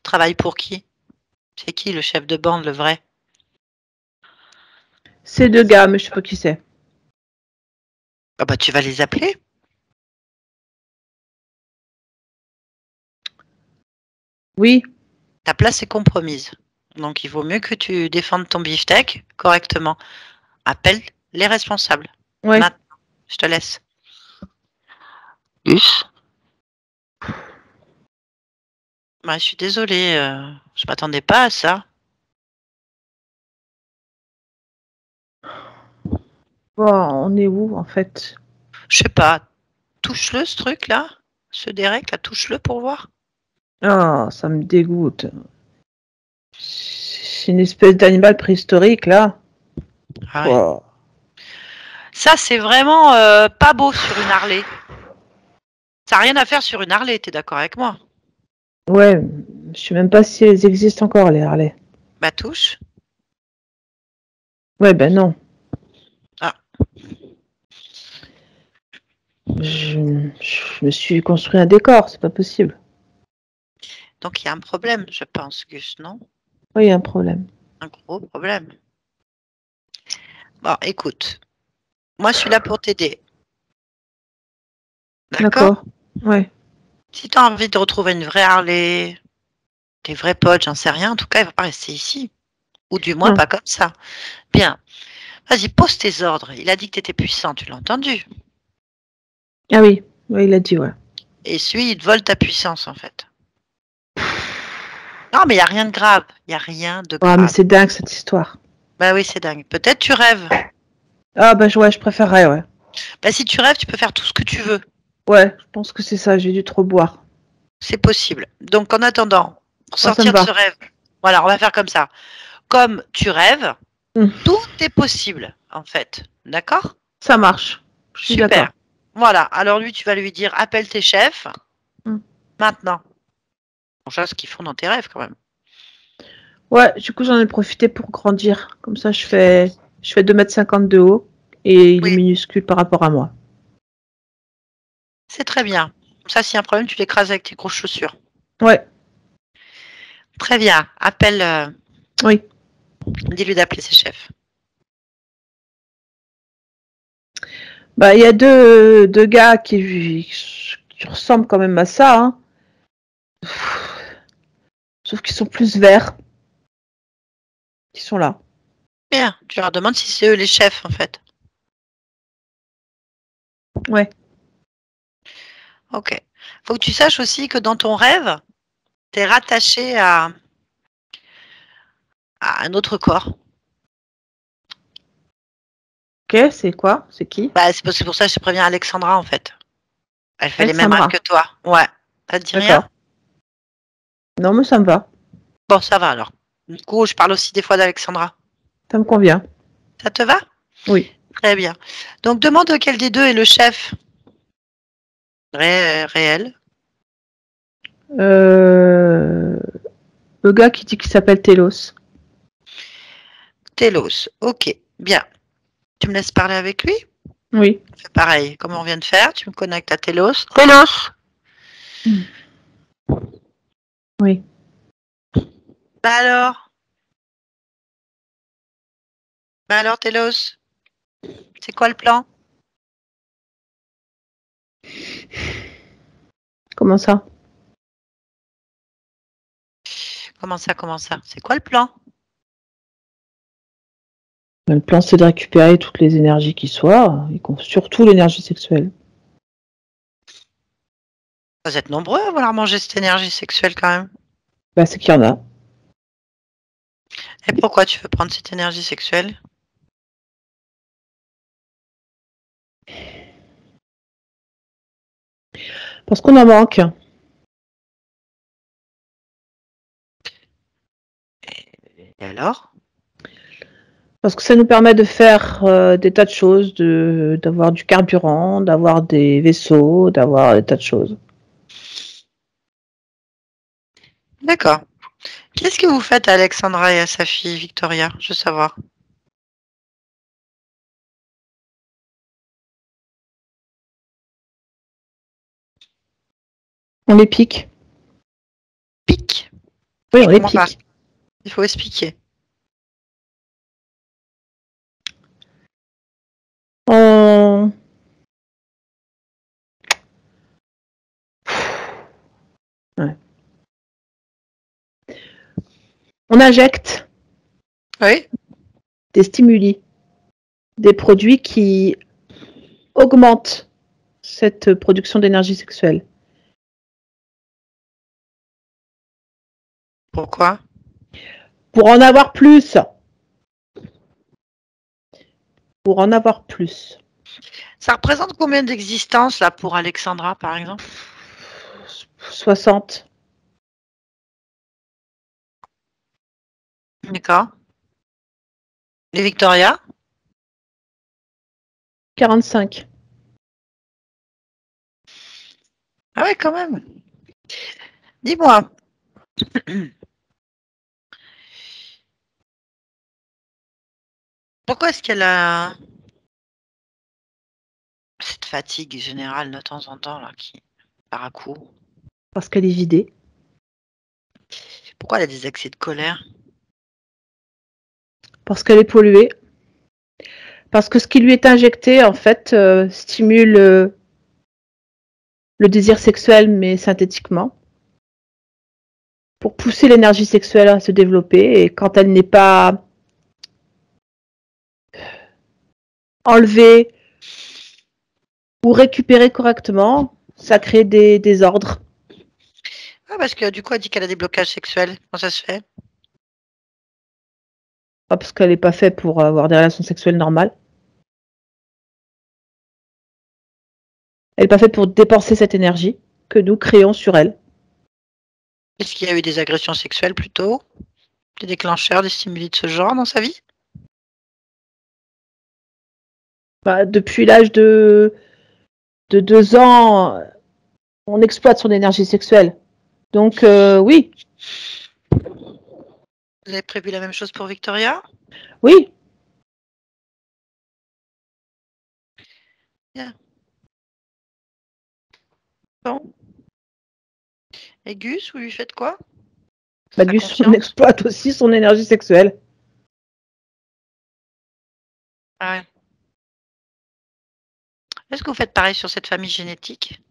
Speaker 1: Travaille pour qui? C'est qui le chef de bande, le vrai?
Speaker 2: Ces deux gars, mais je sais pas qui c'est.
Speaker 1: Ah bah tu vas les appeler.
Speaker 2: Oui.
Speaker 1: Ta place est compromise. Donc il vaut mieux que tu défendes ton beefsteak correctement. Appelle les responsables.
Speaker 2: Ouais.
Speaker 1: Maintenant, je te laisse. Gus. Bah, je suis désolée, je m'attendais pas à ça.
Speaker 2: Bon, on est où, en fait?
Speaker 1: Je sais pas, touche-le ce truc-là, ce Derek, là, touche-le pour voir.
Speaker 2: Ah, ça me dégoûte. C'est une espèce d'animal préhistorique, là.
Speaker 1: Ah ouais.
Speaker 2: Wow.
Speaker 1: Ça, c'est vraiment pas beau sur une Harley. Ça n'a rien à faire sur une Harley, t'es d'accord avec moi?
Speaker 2: Ouais, je sais même pas si elles existent encore, les Harley.
Speaker 1: Bah touche.
Speaker 2: Ouais, ben non.
Speaker 1: Ah,
Speaker 2: Je me suis construit un décor, c'est pas possible.
Speaker 1: donc il y a un problème, je pense, Gus, non?
Speaker 2: Oui, il y a un problème.
Speaker 1: Un gros problème. Bon, écoute, moi je suis là pour t'aider. D'accord?
Speaker 2: D'accord. Ouais.
Speaker 1: Si tu as envie de retrouver une vraie Harley, tes vrais potes, j'en sais rien. En tout cas, il va pas rester ici. Ou du moins,
Speaker 2: Non.
Speaker 1: pas comme ça. Bien. Vas-y, pose tes ordres. Il a dit que tu étais puissant, tu l'as entendu.
Speaker 2: Ah oui, il a dit, ouais.
Speaker 1: Et celui, il te vole ta puissance, en fait. Non, mais il n'y a rien de grave. Il n'y a rien de
Speaker 2: Ah, mais
Speaker 1: grave.
Speaker 2: c'est dingue cette histoire.
Speaker 1: Bah oui, c'est dingue. Peut-être tu rêves.
Speaker 2: Ah, bah ouais, je préférerais, ouais.
Speaker 1: Bah si tu rêves, tu peux faire tout ce que tu veux.
Speaker 2: Ouais, je pense que c'est ça, j'ai dû trop boire.
Speaker 1: C'est possible. Donc, en attendant, pour
Speaker 2: Moi, ça me
Speaker 1: sortir de ce
Speaker 2: va.
Speaker 1: rêve, voilà, on va faire comme ça. Comme tu rêves,
Speaker 2: Mm.
Speaker 1: tout est possible, en fait. D'accord?
Speaker 2: Ça marche. Je suis
Speaker 1: Super.
Speaker 2: d'accord.
Speaker 1: Voilà. Alors lui, tu vas lui dire, appelle tes chefs.
Speaker 2: Mm.
Speaker 1: Maintenant. On sait ce qu'ils font dans tes rêves, quand même.
Speaker 2: Ouais, du coup, j'en ai profité pour grandir. Comme ça, je fais 2,50 m de haut et il est
Speaker 1: Oui.
Speaker 2: minuscule par rapport à moi.
Speaker 1: C'est très bien. Ça, s'il y a un problème, tu l'écrases avec tes grosses chaussures.
Speaker 2: Ouais,
Speaker 1: Très bien. Appelle,
Speaker 2: oui.
Speaker 1: dis-lui d'appeler ses chefs.
Speaker 2: Bah, il y a deux gars qui ressemblent quand même à ça, hein. Sauf qu'ils sont plus verts. Qui sont là.
Speaker 1: Bien. Tu leur demandes si c'est eux les chefs, en fait.
Speaker 2: Ouais.
Speaker 1: Ok. Faut que tu saches aussi que dans ton rêve, tu es rattaché à un autre corps.
Speaker 2: Ok, c'est quoi? C'est qui?
Speaker 1: Bah, c'est pour ça que je te préviens Alexandra, en fait. Elle fait les mêmes
Speaker 2: Alexandra.
Speaker 1: rêves que toi. Ouais. Ça te dit rien?
Speaker 2: D'accord. Non, mais ça me va.
Speaker 1: Bon, ça va alors. Du coup, je parle aussi des fois d'Alexandra.
Speaker 2: Ça me convient.
Speaker 1: Ça te va?
Speaker 2: Oui.
Speaker 1: Très bien. Donc, demande lequel des deux est le chef réel.
Speaker 2: Le gars qui dit qu'il s'appelle Telos.
Speaker 1: Télos. Ok, bien. Tu me laisses parler avec lui?
Speaker 2: Oui.
Speaker 1: C'est pareil, comme on vient de faire. Tu me connectes à Télos. Télos!
Speaker 2: Oui.
Speaker 1: Bah alors? Bah alors, Télos? C'est quoi le plan?
Speaker 2: Comment ça?
Speaker 1: Comment ça? C'est quoi le plan?
Speaker 2: Le plan, c'est de récupérer toutes les énergies qui soient, et surtout l'énergie sexuelle.
Speaker 1: Vous êtes nombreux à vouloir manger cette énergie sexuelle quand même.
Speaker 2: Bah, c'est qu'il y en a.
Speaker 1: Et pourquoi tu veux prendre cette énergie sexuelle?
Speaker 2: Parce qu'on en manque.
Speaker 1: Et alors?
Speaker 2: Parce que ça nous permet de faire des tas de choses, d'avoir du carburant, d'avoir des vaisseaux, d'avoir des tas de choses.
Speaker 1: D'accord. Qu'est-ce que vous faites à Alexandra et à sa fille Victoria? Je veux savoir.
Speaker 2: On les pique.
Speaker 1: Pique?
Speaker 2: Oui,
Speaker 1: Je
Speaker 2: on les
Speaker 1: comprends pas.
Speaker 2: pique.
Speaker 1: Il faut expliquer.
Speaker 2: On... Ouais. On injecte
Speaker 1: Oui?
Speaker 2: des stimuli, des produits qui augmentent cette production d'énergie sexuelle.
Speaker 1: Pourquoi?
Speaker 2: Pour en avoir plus. Pour en avoir plus.
Speaker 1: Ça représente combien d'existences là pour Alexandra par exemple?
Speaker 2: 60.
Speaker 1: D'accord. Et Victoria?
Speaker 2: 45.
Speaker 1: Ah ouais, quand même. Dis-moi. Pourquoi est-ce qu'elle a cette fatigue générale de temps en temps là qui part à coup?
Speaker 2: Parce qu'elle est vidée.
Speaker 1: Pourquoi elle a des accès de colère?
Speaker 2: Parce qu'elle est polluée. Parce que ce qui lui est injecté, en fait, stimule le désir sexuel, mais synthétiquement. pour pousser l'énergie sexuelle à se développer. Et quand elle n'est pas enlevée ou récupérée correctement, ça crée des désordres.
Speaker 1: Ah, parce que du coup, elle dit qu'elle a des blocages sexuels. Comment ça se fait?
Speaker 2: Pas parce qu'elle n'est pas faite pour avoir des relations sexuelles normales. Elle n'est pas faite pour dépenser cette énergie que nous créons sur elle.
Speaker 1: Est-ce qu'il y a eu des agressions sexuelles plutôt? Des déclencheurs, des stimuli de ce genre dans sa vie?
Speaker 2: Bah, depuis l'âge de 2 ans, on exploite son énergie sexuelle. Donc oui.
Speaker 1: Vous avez prévu la même chose pour Victoria?
Speaker 2: Oui.
Speaker 1: Bien. Bon. Et Gus, vous lui faites quoi?
Speaker 2: Bah,
Speaker 1: Sa
Speaker 2: Gus, on
Speaker 1: conscience?
Speaker 2: exploite aussi son énergie sexuelle.
Speaker 1: Ah ouais. Est-ce que vous faites pareil sur cette famille génétique?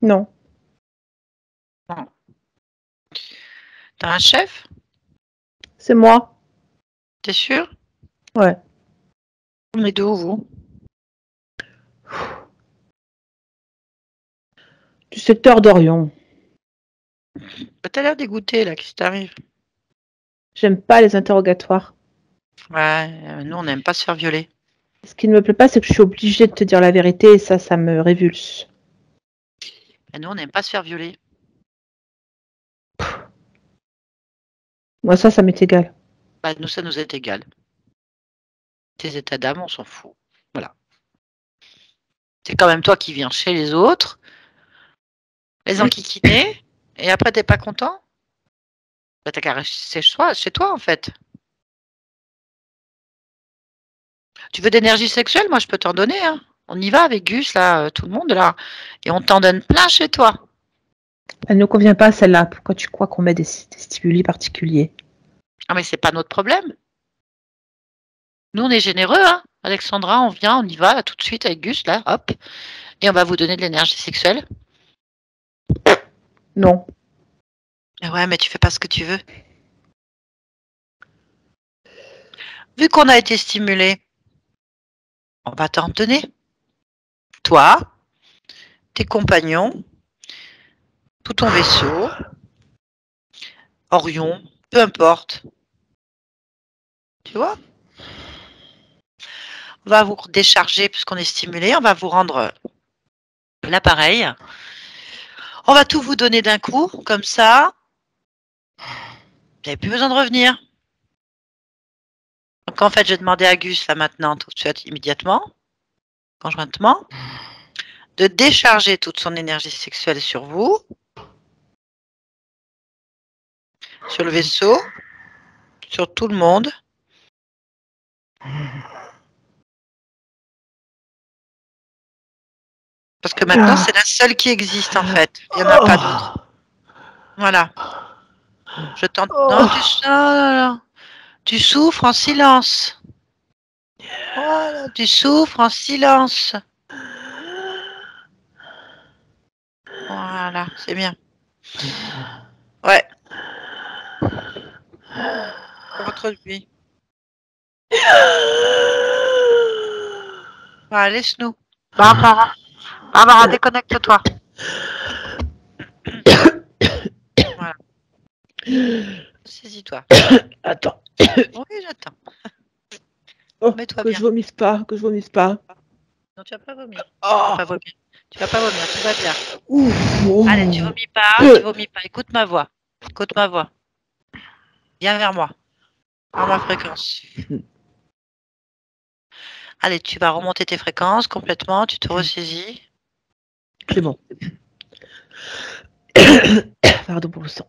Speaker 2: Non.
Speaker 1: Non. T'as un chef?
Speaker 2: C'est moi.
Speaker 1: T'es sûr?
Speaker 2: Ouais.
Speaker 1: Vous venez d'où, vous?
Speaker 2: Du secteur d'Orion.
Speaker 1: Bah, t'as l'air dégoûté, là. Qu'est-ce qui t'arrive?
Speaker 2: J'aime pas les interrogatoires.
Speaker 1: Ouais, nous, on n'aime pas se faire violer.
Speaker 2: Ce qui ne me plaît pas, c'est que je suis obligée de te dire la vérité et ça me révulse.
Speaker 1: Et nous, on n'aime pas se faire violer.
Speaker 2: Moi, ça m'est égal.
Speaker 1: Bah, nous, ça nous est égal. Tes états d'âme, on s'en fout. Voilà. C'est quand même toi qui viens chez les autres, les enquiquiner, et après, t'es pas content? Bah, t'as qu'à rester chez toi, en fait. Tu veux d'énergie sexuelle? Moi, je peux t'en donner, hein. On y va avec Gus, là, tout le monde, là. Et on t'en donne plein chez toi.
Speaker 2: Elle ne convient pas, celle-là. Pourquoi tu crois qu'on met des stimuli particuliers?
Speaker 1: Ah, mais c'est pas notre problème. Nous, on est généreux, hein. Alexandra, on vient, on y va, là, tout de suite, avec Gus, là, hop. Et on va vous donner de l'énergie sexuelle.
Speaker 2: Non.
Speaker 1: Ah ouais, mais tu fais pas ce que tu veux. Vu qu'on a été stimulé, on va t'en donner. Toi, tes compagnons, tout ton vaisseau, Orion, peu importe. Tu vois? On va vous décharger puisqu'on est stimulé, on va vous rendre l'appareil. On va tout vous donner d'un coup, comme ça. Vous n'avez plus besoin de revenir. Donc en fait, j'ai demandé à Gus, là maintenant, tout de suite, immédiatement, conjointement, de décharger toute son énergie sexuelle sur vous, sur le vaisseau, sur tout le monde. Parce que maintenant, c'est la seule qui existe, en fait. Il n'y en a pas d'autre. Voilà. Je tente. Non, tu souffres en silence. Voilà, tu souffres en silence. Voilà, c'est bien. Ouais. Reproduis. Voilà, laisse-nous. Barbara, déconnecte-toi. Voilà. Saisis-toi.
Speaker 2: Attends.
Speaker 1: Oui, j'attends.
Speaker 2: Oh,
Speaker 1: Mets-toi
Speaker 2: que
Speaker 1: bien.
Speaker 2: je vomisse pas, que je vomisse pas.
Speaker 1: Non, tu vas pas vomir. Tu
Speaker 2: Oh.
Speaker 1: vas pas vomir. Tu vas pas vomir, tout va bien.
Speaker 2: Ouh.
Speaker 1: Allez, tu vomis pas, tu vomis pas. Écoute ma voix. Écoute ma voix. Viens vers moi. À ma fréquence. Allez, tu vas remonter tes fréquences complètement, tu te ressaisis.
Speaker 2: C'est bon. Pardon pour le sang.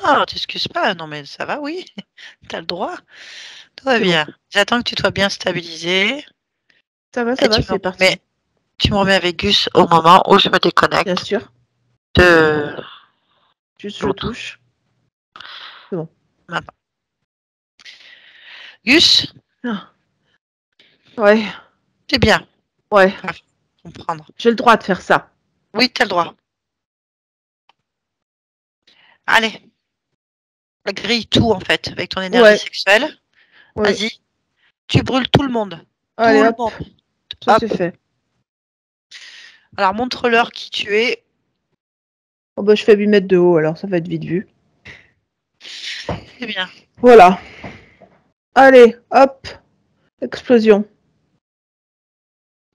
Speaker 1: Ah, t'excuses pas, non mais ça va, oui. T'as le droit. Tout va bien. Bon. J'attends que tu sois bien stabilisé.
Speaker 2: Ça va, c'est parti.
Speaker 1: Tu me remets avec Gus au moment où je me déconnecte.
Speaker 2: Bien sûr.
Speaker 1: De...
Speaker 2: Juste je touche. C'est bon.
Speaker 1: Maintenant. Gus?
Speaker 2: Ah. Ouais.
Speaker 1: C'est bien.
Speaker 2: Ouais.
Speaker 1: comprendre.
Speaker 2: J'ai le droit de faire ça.
Speaker 1: Oui, tu as le droit. Allez, grille tout en fait avec ton énergie sexuelle.
Speaker 2: Ouais.
Speaker 1: Vas-y, tu brûles tout le monde.
Speaker 2: Allez,
Speaker 1: Tout
Speaker 2: hop.
Speaker 1: le monde.
Speaker 2: Ça,
Speaker 1: Hop.
Speaker 2: c'est fait.
Speaker 1: Alors, montre-leur qui tu es.
Speaker 2: Oh, bah, je fais 8 mètres de haut, alors ça va être vite vu.
Speaker 1: C'est bien.
Speaker 2: Voilà. Allez, hop. Explosion.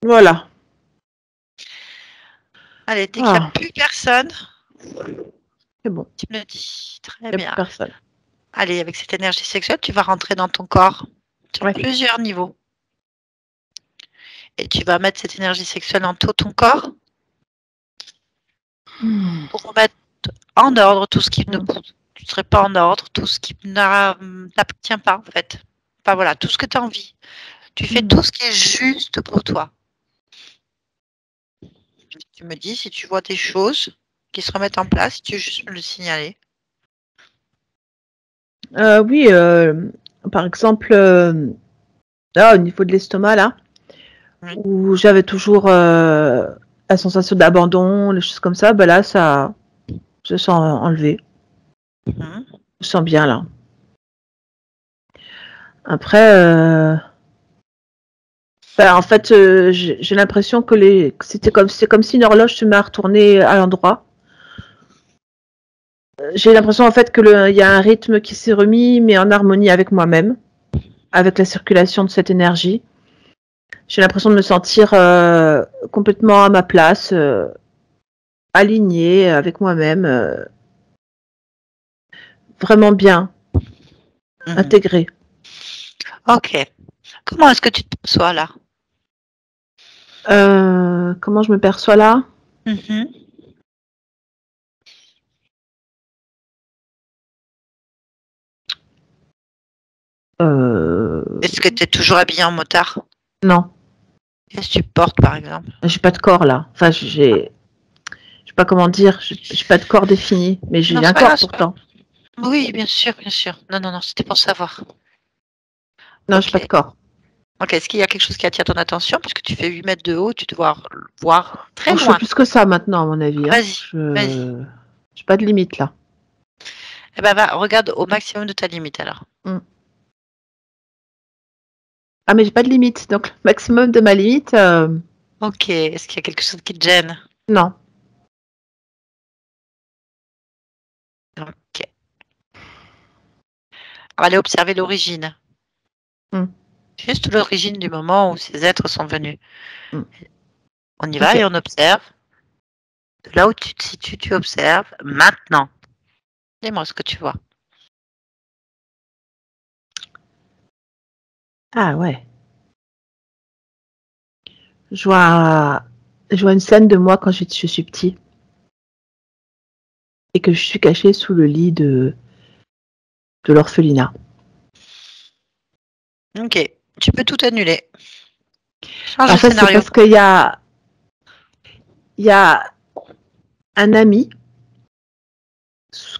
Speaker 2: Voilà.
Speaker 1: Allez, dès qu'il n'y a plus personne,
Speaker 2: c'est bon.
Speaker 1: tu me le dis. Très
Speaker 2: Il n'y a
Speaker 1: bien.
Speaker 2: plus personne.
Speaker 1: Allez, avec cette énergie sexuelle, tu vas rentrer dans ton corps sur
Speaker 2: Ouais.
Speaker 1: plusieurs niveaux. Et tu vas mettre cette énergie sexuelle dans tout ton corps pour remettre en ordre tout ce qui ne serait pas en ordre, tout ce qui n'appartient pas en fait. Enfin voilà, tout ce que tu as envie. Tu fais tout ce qui est juste pour toi. Tu me dis si tu vois des choses qui se remettent en place, tu veux juste me le signaler.
Speaker 2: Oui, par exemple, là, au niveau de l'estomac, là,
Speaker 1: Oui.
Speaker 2: où j'avais toujours la sensation d'abandon, les choses comme ça, bah là, ça, je sens enlevé.
Speaker 1: Mhm.
Speaker 2: Je sens bien, là. Après, bah, en fait, j'ai l'impression que c'est comme si une horloge se met à retourner à l'endroit. J'ai l'impression, en fait, il y a un rythme qui s'est remis, mais en harmonie avec moi-même, avec la circulation de cette énergie. J'ai l'impression de me sentir complètement à ma place, alignée avec moi-même, vraiment bien, intégrée.
Speaker 1: Ok. Comment est-ce que tu te perçois là?
Speaker 2: Comment je me perçois là?
Speaker 1: Est-ce que tu es toujours habillé en motard?
Speaker 2: Non.
Speaker 1: Qu'est-ce que tu portes par exemple?
Speaker 2: J'ai pas de corps là. Enfin, je sais pas comment dire. J'ai pas de corps défini, mais j'ai
Speaker 1: Non,
Speaker 2: un
Speaker 1: c'est pas
Speaker 2: corps
Speaker 1: grave.
Speaker 2: pourtant.
Speaker 1: Oui, bien sûr, bien sûr. Non, non, non, c'était pour savoir.
Speaker 2: Non, j'ai
Speaker 1: Ok.
Speaker 2: pas de corps.
Speaker 1: Ok, est-ce qu'il y a quelque chose qui attire ton attention? Puisque tu fais 8 mètres de haut, tu dois voir très
Speaker 2: Oh, je fais
Speaker 1: loin.
Speaker 2: plus que ça maintenant, à mon avis. Hein.
Speaker 1: Vas-y.
Speaker 2: J'ai pas de limite là.
Speaker 1: Eh ben, regarde au maximum de ta limite alors.
Speaker 2: Ah, mais j'ai pas de limite. Donc, le maximum de ma limite,
Speaker 1: Ok, est-ce qu'il y a quelque chose qui te gêne?
Speaker 2: non.
Speaker 1: Ok. On va aller observer l'origine. Juste l'origine du moment où ces êtres sont venus. On y va et on observe. De là où tu te situes, tu observes. Maintenant. Dis-moi ce que tu vois.
Speaker 2: Ah ouais. Je vois une scène de moi quand je suis petit. Et que je suis cachée sous le lit de l'orphelinat.
Speaker 1: Ok. Tu peux tout annuler. Change
Speaker 2: En
Speaker 1: de
Speaker 2: fait, c'est
Speaker 1: scénario.
Speaker 2: parce qu'il y a un ami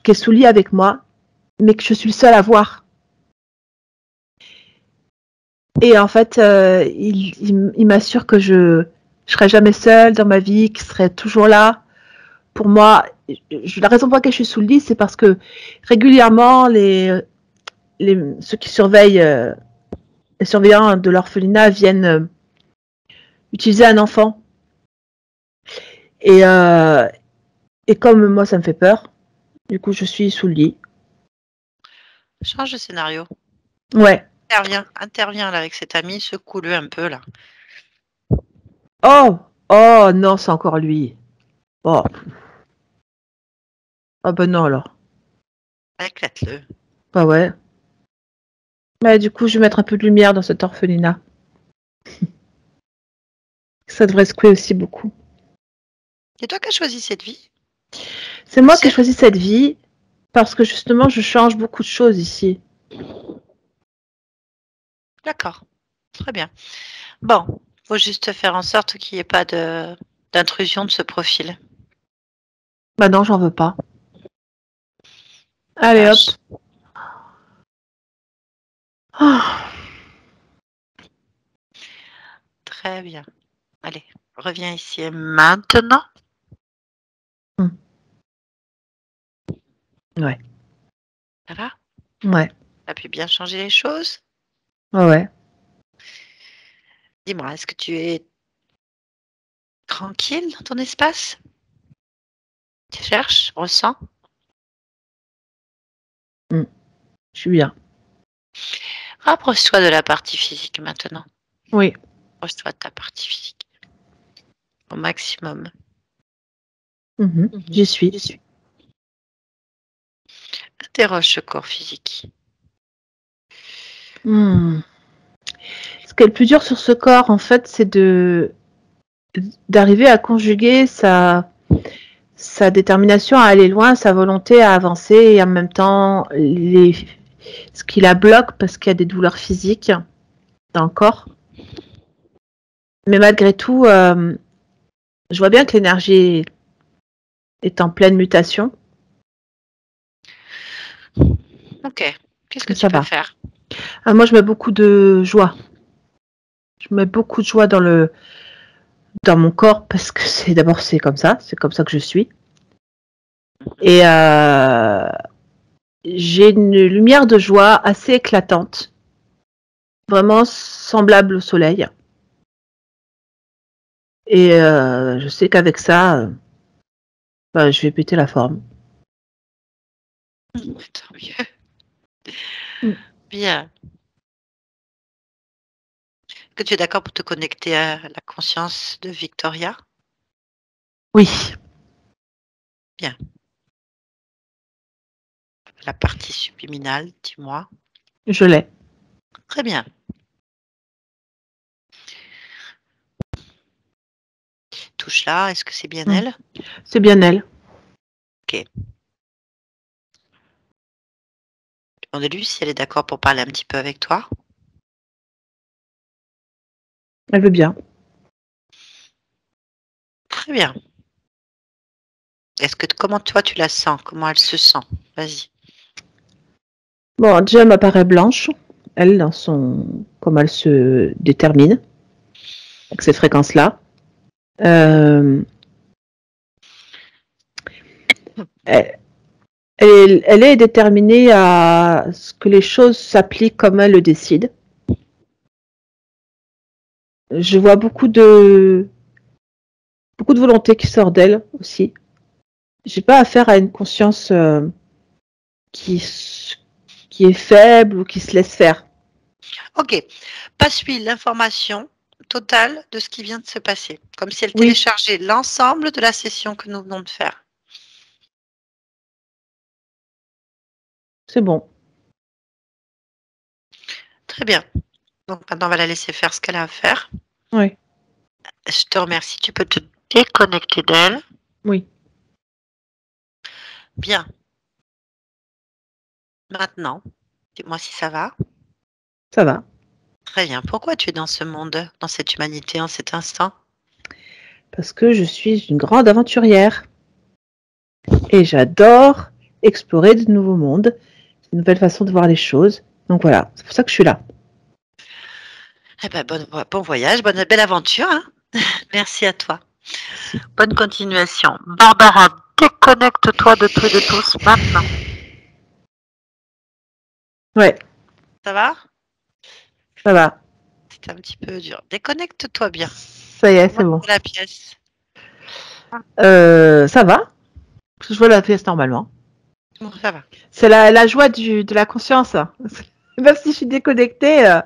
Speaker 2: qui est sous lit avec moi, mais que je suis le seul à voir. Et en fait, il m'assure que je serai jamais seule dans ma vie, qu'il serait toujours là pour moi. La raison pour laquelle je suis sous le lit, c'est parce que régulièrement, ceux qui surveillent, les surveillants de l'orphelinat viennent utiliser un enfant. Et comme moi, ça me fait peur, du coup, je suis sous le lit.
Speaker 1: Change de scénario.
Speaker 2: Ouais.
Speaker 1: Interviens là avec cet ami, secoue-le un peu là.
Speaker 2: Oh non, c'est encore lui. Oh. Ah ben non alors.
Speaker 1: Éclate-le.
Speaker 2: Bah ouais. Bah du coup, je vais mettre un peu de lumière dans cet orphelinat. Ça devrait secouer aussi beaucoup.
Speaker 1: C'est toi qui as choisi cette vie?
Speaker 2: C'est moi qui ai choisi cette vie parce que justement, je change beaucoup de choses ici.
Speaker 1: D'accord. Très bien. Bon, faut juste faire en sorte qu'il n'y ait pas d'intrusion de ce profil.
Speaker 2: Bah non, j'en veux pas. Allez hop.
Speaker 1: Dommage.
Speaker 2: Oh.
Speaker 1: Très bien. Allez, reviens ici et maintenant.
Speaker 2: Ouais.
Speaker 1: Ça va?
Speaker 2: Ouais.
Speaker 1: Tu as pu bien changer les choses?
Speaker 2: Ouais.
Speaker 1: Dis-moi, est-ce que tu es tranquille dans ton espace? Tu cherches, ressens?
Speaker 2: Je suis bien.
Speaker 1: Rapproche-toi de la partie physique maintenant.
Speaker 2: Oui.
Speaker 1: Rapproche-toi de ta partie physique. Au maximum.
Speaker 2: J'y suis.
Speaker 1: Interroge ce corps physique.
Speaker 2: Ce qui est le plus dur sur ce corps, en fait, c'est d'arriver à conjuguer sa détermination à aller loin, sa volonté à avancer et en même temps ce qui la bloque parce qu'il y a des douleurs physiques dans le corps. Mais malgré tout, je vois bien que l'énergie est en pleine mutation.
Speaker 1: Ok. Qu'est-ce que
Speaker 2: Ça
Speaker 1: tu peux
Speaker 2: va.
Speaker 1: faire?
Speaker 2: Moi, je mets beaucoup de joie. Je mets beaucoup de joie dans mon corps parce que c'est comme ça que je suis. Et j'ai une lumière de joie assez éclatante, vraiment semblable au soleil. Et je sais qu'avec ça, je vais péter la forme.
Speaker 1: Tant mieux. Bien. Est-ce que tu es d'accord pour te connecter à la conscience de Victoria?
Speaker 2: Oui.
Speaker 1: Bien. La partie subliminale, dis-moi.
Speaker 2: Je l'ai.
Speaker 1: Très bien. Touche là, est-ce que c'est bien elle?
Speaker 2: C'est bien elle.
Speaker 1: Ok. Demande-lui si elle est d'accord pour parler un petit peu avec toi.
Speaker 2: Elle veut bien.
Speaker 1: Très bien. Comment toi tu la sens? Comment elle se sent? Vas-y.
Speaker 2: Bon, déjà, elle m'apparaît blanche. Elle, comment elle se détermine avec ces fréquences-là. Elle est déterminée à ce que les choses s'appliquent comme elle le décide. Je vois beaucoup de volonté qui sort d'elle aussi. J'ai pas affaire à une conscience qui est faible ou qui se laisse faire.
Speaker 1: Ok. Passe-lui l'information totale de ce qui vient de se passer. Comme si elle
Speaker 2: Oui.
Speaker 1: téléchargeait l'ensemble de la session que nous venons de faire.
Speaker 2: C'est bon.
Speaker 1: Très bien. Donc maintenant, on va la laisser faire ce qu'elle a à faire.
Speaker 2: Oui.
Speaker 1: Je te remercie. Tu peux te déconnecter d'elle.
Speaker 2: Oui.
Speaker 1: Bien. Maintenant, dis-moi si ça va.
Speaker 2: Ça va.
Speaker 1: Très bien. Pourquoi tu es dans ce monde, dans cette humanité, en cet instant?
Speaker 2: Parce que je suis une grande aventurière. Et j'adore explorer de nouveaux mondes, de nouvelles façons de voir les choses. Donc voilà, c'est pour ça que je suis là.
Speaker 1: Eh ben, bon voyage, belle aventure. Hein. Merci à toi.
Speaker 2: Merci.
Speaker 1: Bonne continuation. Barbara, déconnecte-toi de tout et de tous maintenant.
Speaker 2: Ouais.
Speaker 1: Ça va?
Speaker 2: Ça va.
Speaker 1: C'était un petit peu dur. Déconnecte-toi bien.
Speaker 2: Ça y est, c'est bon.
Speaker 1: La pièce.
Speaker 2: Ça va. Je vois la pièce normalement.
Speaker 1: Bon, ça va.
Speaker 2: C'est la joie de la conscience. Même si je suis déconnectée,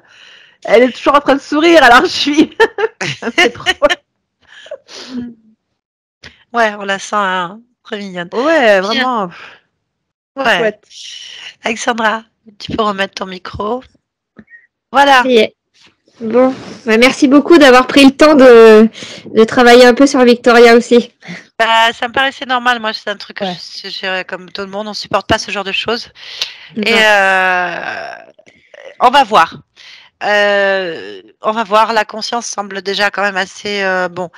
Speaker 2: elle est toujours en train de sourire, alors je suis. C'est trop.
Speaker 1: Ouais, on la sent hein, très mignonne.
Speaker 2: Ouais,
Speaker 1: bien.
Speaker 2: Vraiment.
Speaker 1: Ouais.
Speaker 2: Chouette.
Speaker 1: Alexandra, tu peux remettre ton micro. Voilà.
Speaker 3: Bon, merci beaucoup d'avoir pris le temps de travailler un peu sur Victoria aussi.
Speaker 1: Bah, ça me paraissait normal. Moi, c'est un truc que je gérais comme tout le monde. On supporte pas ce genre de choses. Et on va voir. On va voir. La conscience semble déjà quand même assez bon.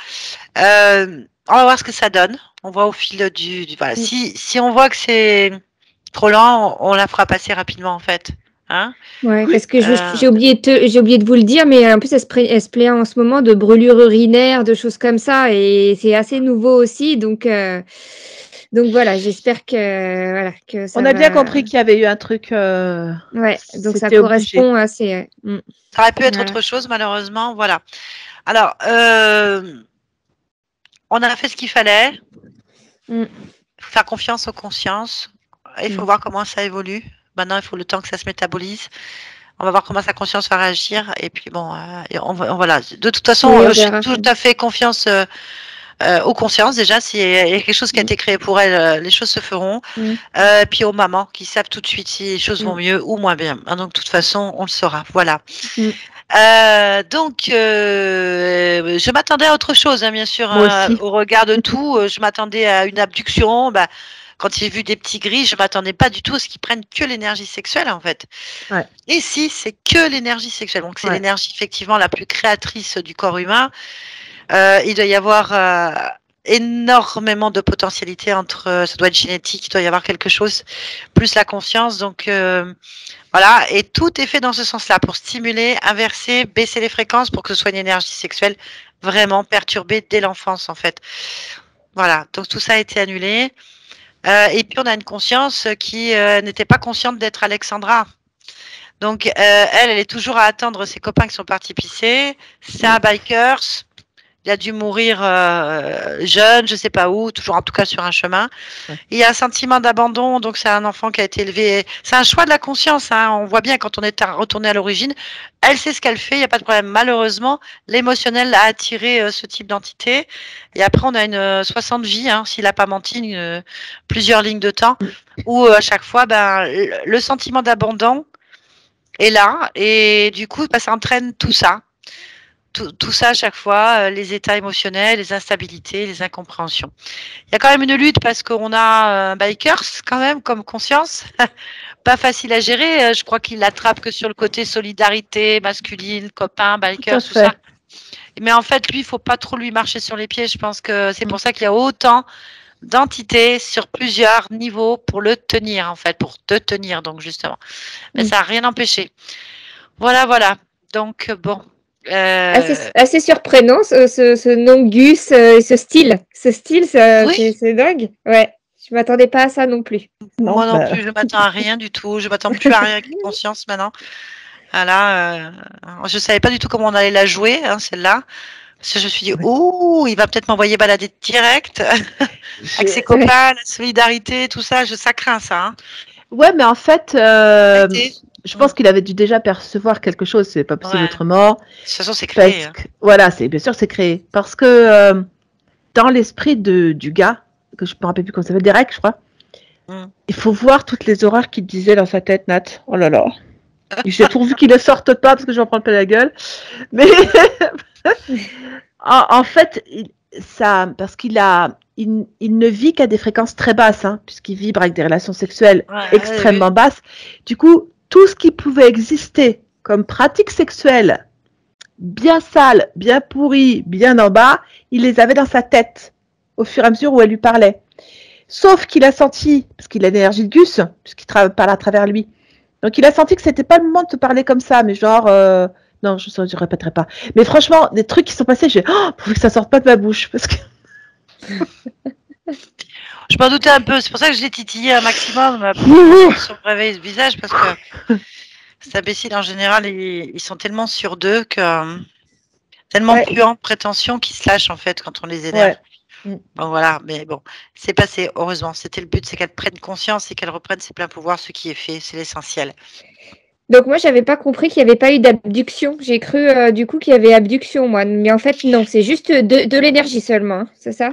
Speaker 1: On va voir ce que ça donne. On voit au fil voilà. Si on voit que c'est trop lent, on la fera passer rapidement en fait. Hein.
Speaker 3: Ouais, parce que j'ai oublié de vous le dire, mais en plus, elle se plaint en ce moment de brûlures urinaires, de choses comme ça, et c'est assez nouveau aussi. Donc voilà, j'espère que ça
Speaker 2: On a bien
Speaker 3: va.
Speaker 2: compris qu'il y avait eu un truc.
Speaker 3: Ouais, donc ça
Speaker 2: C'était obligé.
Speaker 3: correspond assez.
Speaker 1: Ça aurait pu être
Speaker 3: Voilà.
Speaker 1: autre chose, malheureusement. Voilà. Alors, on a fait ce qu'il fallait.
Speaker 3: Mm.
Speaker 1: Faire confiance aux consciences. Il faut voir comment ça évolue. Maintenant, il faut le temps que ça se métabolise. On va voir comment sa conscience va réagir. Et puis bon, voilà. De toute façon,
Speaker 3: Oui, on
Speaker 1: je fais
Speaker 3: verra.
Speaker 1: tout à fait confiance aux consciences. Déjà, s'il y a quelque chose qui a été créé pour elles, les choses se feront. Puis aux mamans qui savent tout de suite si les choses vont mieux ou moins bien. Donc, de toute façon, on le saura. Voilà. Donc, je m'attendais à autre chose, hein, bien sûr,
Speaker 2: Moi aussi.
Speaker 1: au regard de tout. Je m'attendais à une abduction. Bah, quand j'ai vu des petits gris, je m'attendais pas du tout à ce qu'ils prennent que l'énergie sexuelle, en fait.
Speaker 2: Ouais.
Speaker 1: Et si, c'est que l'énergie sexuelle. Donc, c'est l'énergie, effectivement, la plus créatrice du corps humain. Il doit y avoir énormément de potentialité entre, ça doit être génétique, il doit y avoir quelque chose, plus la conscience. Donc, voilà, et tout est fait dans ce sens-là, pour stimuler, inverser, baisser les fréquences pour que ce soit une énergie sexuelle vraiment perturbée dès l'enfance, en fait. Voilà, donc tout ça a été annulé. Et puis on a une conscience qui n'était pas consciente d'être Alexandra. Donc elle est toujours à attendre ses copains qui sont partis pisser. C'est un bikers. Il a dû mourir jeune, je sais pas où, toujours en tout cas sur un chemin. Il y a un sentiment d'abandon, donc c'est un enfant qui a été élevé. C'est un choix de la conscience. Hein. On voit bien quand on est retourné à l'origine, elle sait ce qu'elle fait, il n'y a pas de problème. Malheureusement, l'émotionnel a attiré ce type d'entité. Et après, on a une 60 vies, hein, s'il n'a pas menti, plusieurs lignes de temps, où à chaque fois, ben, le sentiment d'abandon est là, et du coup, ben, ça entraîne tout ça. Tout ça à chaque fois, les états émotionnels, les instabilités, les incompréhensions. Il y a quand même une lutte parce qu'on a bikers quand même comme conscience, pas facile à gérer. Je crois qu'il l'attrape que sur le côté solidarité masculine, copain,
Speaker 2: Tout à
Speaker 1: bikers, tout
Speaker 2: fait.
Speaker 1: ça. Mais en fait, lui, il faut pas trop lui marcher sur les pieds. Je pense que c'est pour ça qu'il y a autant d'entités sur plusieurs niveaux pour le tenir, en fait, pour te tenir, donc justement. Mais ça n'a rien empêché. Voilà, voilà. Donc, bon.
Speaker 3: Assez surprenant ce nom Gus et ce style. Ce style,
Speaker 1: Oui,
Speaker 3: c'est dingue. Ouais, je m'attendais pas à ça non plus.
Speaker 2: Non,
Speaker 1: moi non plus, je m'attends à rien du tout. Je m'attends plus à rien avec conscience maintenant. Voilà, je savais pas du tout comment on allait la jouer, hein, celle-là. Parce que je me suis dit, ouh, il va peut-être m'envoyer balader direct avec ses copains, la solidarité, tout ça. Ça craint ça. Hein.
Speaker 2: Ouais, mais en fait, je pense
Speaker 1: Mm.
Speaker 2: qu'il avait dû déjà percevoir quelque chose. C'est pas possible
Speaker 1: Ouais.
Speaker 2: autrement.
Speaker 1: De toute façon, c'est créé.
Speaker 2: Parce que, voilà, c'est bien sûr, c'est créé. Parce que dans l'esprit du gars, que je me rappelle plus comment ça s'appelle, Derek, je crois, il faut voir toutes les horreurs qu'il disait dans sa tête, Nat. Oh là là. J'ai pourvu qu'il ne sorte pas parce que je vais en prendre plein la gueule. Mais en fait, parce qu'il ne vit qu'à des fréquences très basses, hein, puisqu'il vibre avec des relations sexuelles extrêmement basses. Du coup, tout ce qui pouvait exister comme pratique sexuelle bien sale, bien pourrie, bien en bas, il les avait dans sa tête au fur et à mesure où elle lui parlait. Sauf qu'il a senti, parce qu'il a l'énergie de Gus, puisqu'il parle à travers lui, donc il a senti que c'était pas le moment de te parler comme ça, mais genre, non, je répéterai pas. Mais franchement, des trucs qui sont passés, j'ai, pourvu que ça sorte pas de ma bouche, parce que.
Speaker 1: Je m'en doutais un peu, c'est pour ça que je l'ai titillé un maximum pour son réveil de visage, parce que ces imbéciles en général, ils sont tellement sûrs d'eux que tellement puants, prétention qu'ils se lâchent en fait quand on les énerve. Bon voilà, mais bon, c'est passé, heureusement. C'était le but, c'est qu'elle prenne conscience et qu'elle reprenne ses pleins pouvoirs, ce qui est fait, c'est l'essentiel.
Speaker 3: Donc moi, j'avais pas compris qu'il n'y avait pas eu d'abduction. J'ai cru du coup qu'il y avait abduction, moi. Mais en fait, non, c'est juste de l'énergie seulement, hein, c'est ça?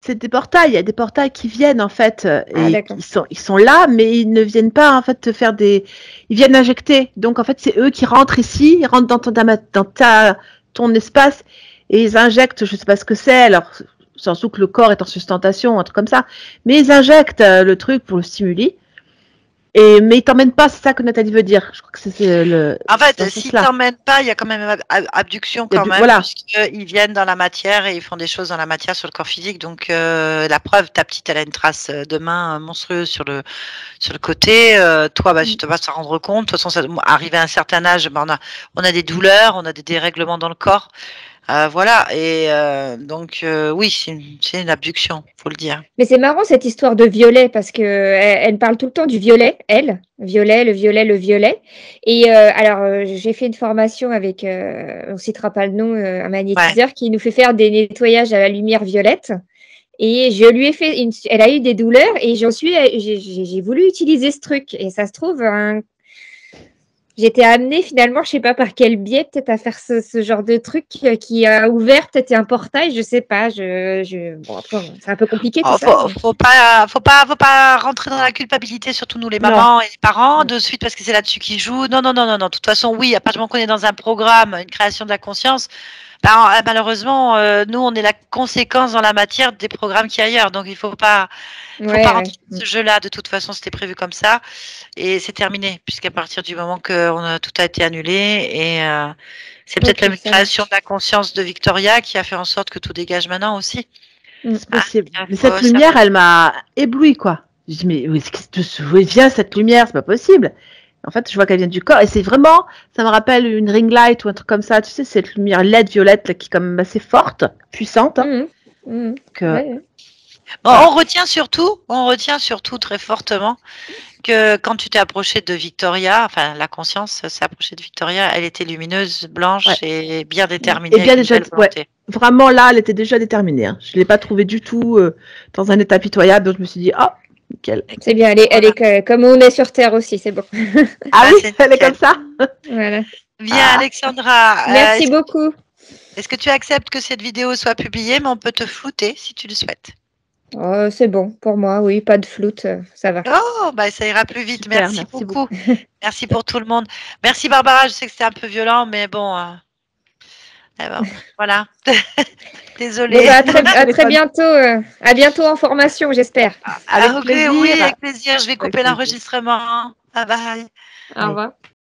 Speaker 2: C'est des portails, il y a des portails qui viennent en fait, et ils sont là, mais ils ne viennent pas en fait te faire ils viennent injecter. Donc en fait, c'est eux qui rentrent ici, ils rentrent dans ton espace et ils injectent, je sais pas ce que c'est, alors sans doute que le corps est en sustentation, un truc comme ça, mais ils injectent le truc pour le stimuler. Mais il t'emmène pas, c'est ça que Nathalie veut dire. Je crois que c'est le.
Speaker 1: En fait,
Speaker 2: dans ce
Speaker 1: s'ils
Speaker 2: sens-là.
Speaker 1: t'emmènent pas, il y a quand même abduction quand même,
Speaker 2: Voilà.
Speaker 1: puisqu'ils viennent dans la matière et ils font des choses dans la matière sur le corps physique. Donc la preuve, ta petite, elle a une trace de main monstrueuse sur le côté. Toi, bah, tu te vas s'en rendre compte. De toute façon, arrivé à un certain âge, bah, on a des douleurs, on a des dérèglements dans le corps. Voilà. Et donc oui, c'est une abduction, faut le dire.
Speaker 3: Mais c'est marrant cette histoire de violet parce que elle parle tout le temps du violet, elle, violet, le violet, le violet. Et alors j'ai fait une formation avec, on citera pas le nom, un magnétiseur qui nous fait faire des nettoyages à la lumière violette. Et je lui ai fait elle a eu des douleurs et j'ai voulu utiliser ce truc. Et ça se trouve, j'étais amenée finalement, je sais pas par quel biais, peut-être à faire ce genre de truc qui a ouvert peut-être un portail, je sais pas. Bon, après, c'est un peu compliqué tout
Speaker 1: Oh,
Speaker 3: ça.
Speaker 1: faut pas rentrer dans la culpabilité, surtout nous les mamans et les parents, de suite parce que c'est là-dessus qu'ils jouent. Non, non, non, non, non. De toute façon, oui, à partir du moment qu'on est dans un programme, une création de la conscience, ben, malheureusement, nous, on est la conséquence dans la matière des programmes qu'il y a ailleurs. Donc, il faut pas rentrer dans ce jeu-là. De toute façon, c'était prévu comme ça et c'est terminé, puisqu'à partir du moment que tout a été annulé et c'est peut-être la création de la conscience de Victoria qui a fait en sorte que tout dégage maintenant aussi.
Speaker 2: C'est possible. Mais cette lumière, elle m'a éblouie, quoi. Je dis, mais d'où vient cette lumière? C'est pas possible. En fait, je vois qu'elle vient du corps. Et c'est vraiment, ça me rappelle une ring light ou un truc comme ça. Tu sais, cette lumière LED violette là, qui est quand même assez forte, puissante. Hein.
Speaker 1: Bon, on retient surtout très fortement que quand tu t'es approché de Victoria, enfin la conscience s'est approchée de Victoria, elle était lumineuse, blanche et bien déterminée.
Speaker 2: Et bien déjà, vraiment là, elle était déjà déterminée. Hein. Je ne l'ai pas trouvée du tout dans un état pitoyable, donc je me suis dit, oh, nickel.
Speaker 3: C'est bien, elle est comme on est sur Terre aussi, c'est bon.
Speaker 2: Ah oui, elle est comme ça.
Speaker 3: Voilà.
Speaker 1: Bien, Alexandra.
Speaker 3: Merci beaucoup.
Speaker 1: Est-ce que tu acceptes que cette vidéo soit publiée, mais on peut te flouter si tu le souhaites?
Speaker 3: Oh, c'est bon pour moi, oui, pas de floute, ça va.
Speaker 1: Oh, bah ça ira plus vite.
Speaker 2: Super,
Speaker 1: merci beaucoup. Merci pour tout le monde. Merci Barbara, je sais que c'était un peu violent, mais bon, voilà. Désolée.
Speaker 3: Bon, bah, à très bientôt. À bientôt en formation, j'espère.
Speaker 1: Avec plaisir. Oui, avec plaisir. Je vais couper l'enregistrement. Bye bye.
Speaker 3: Au revoir.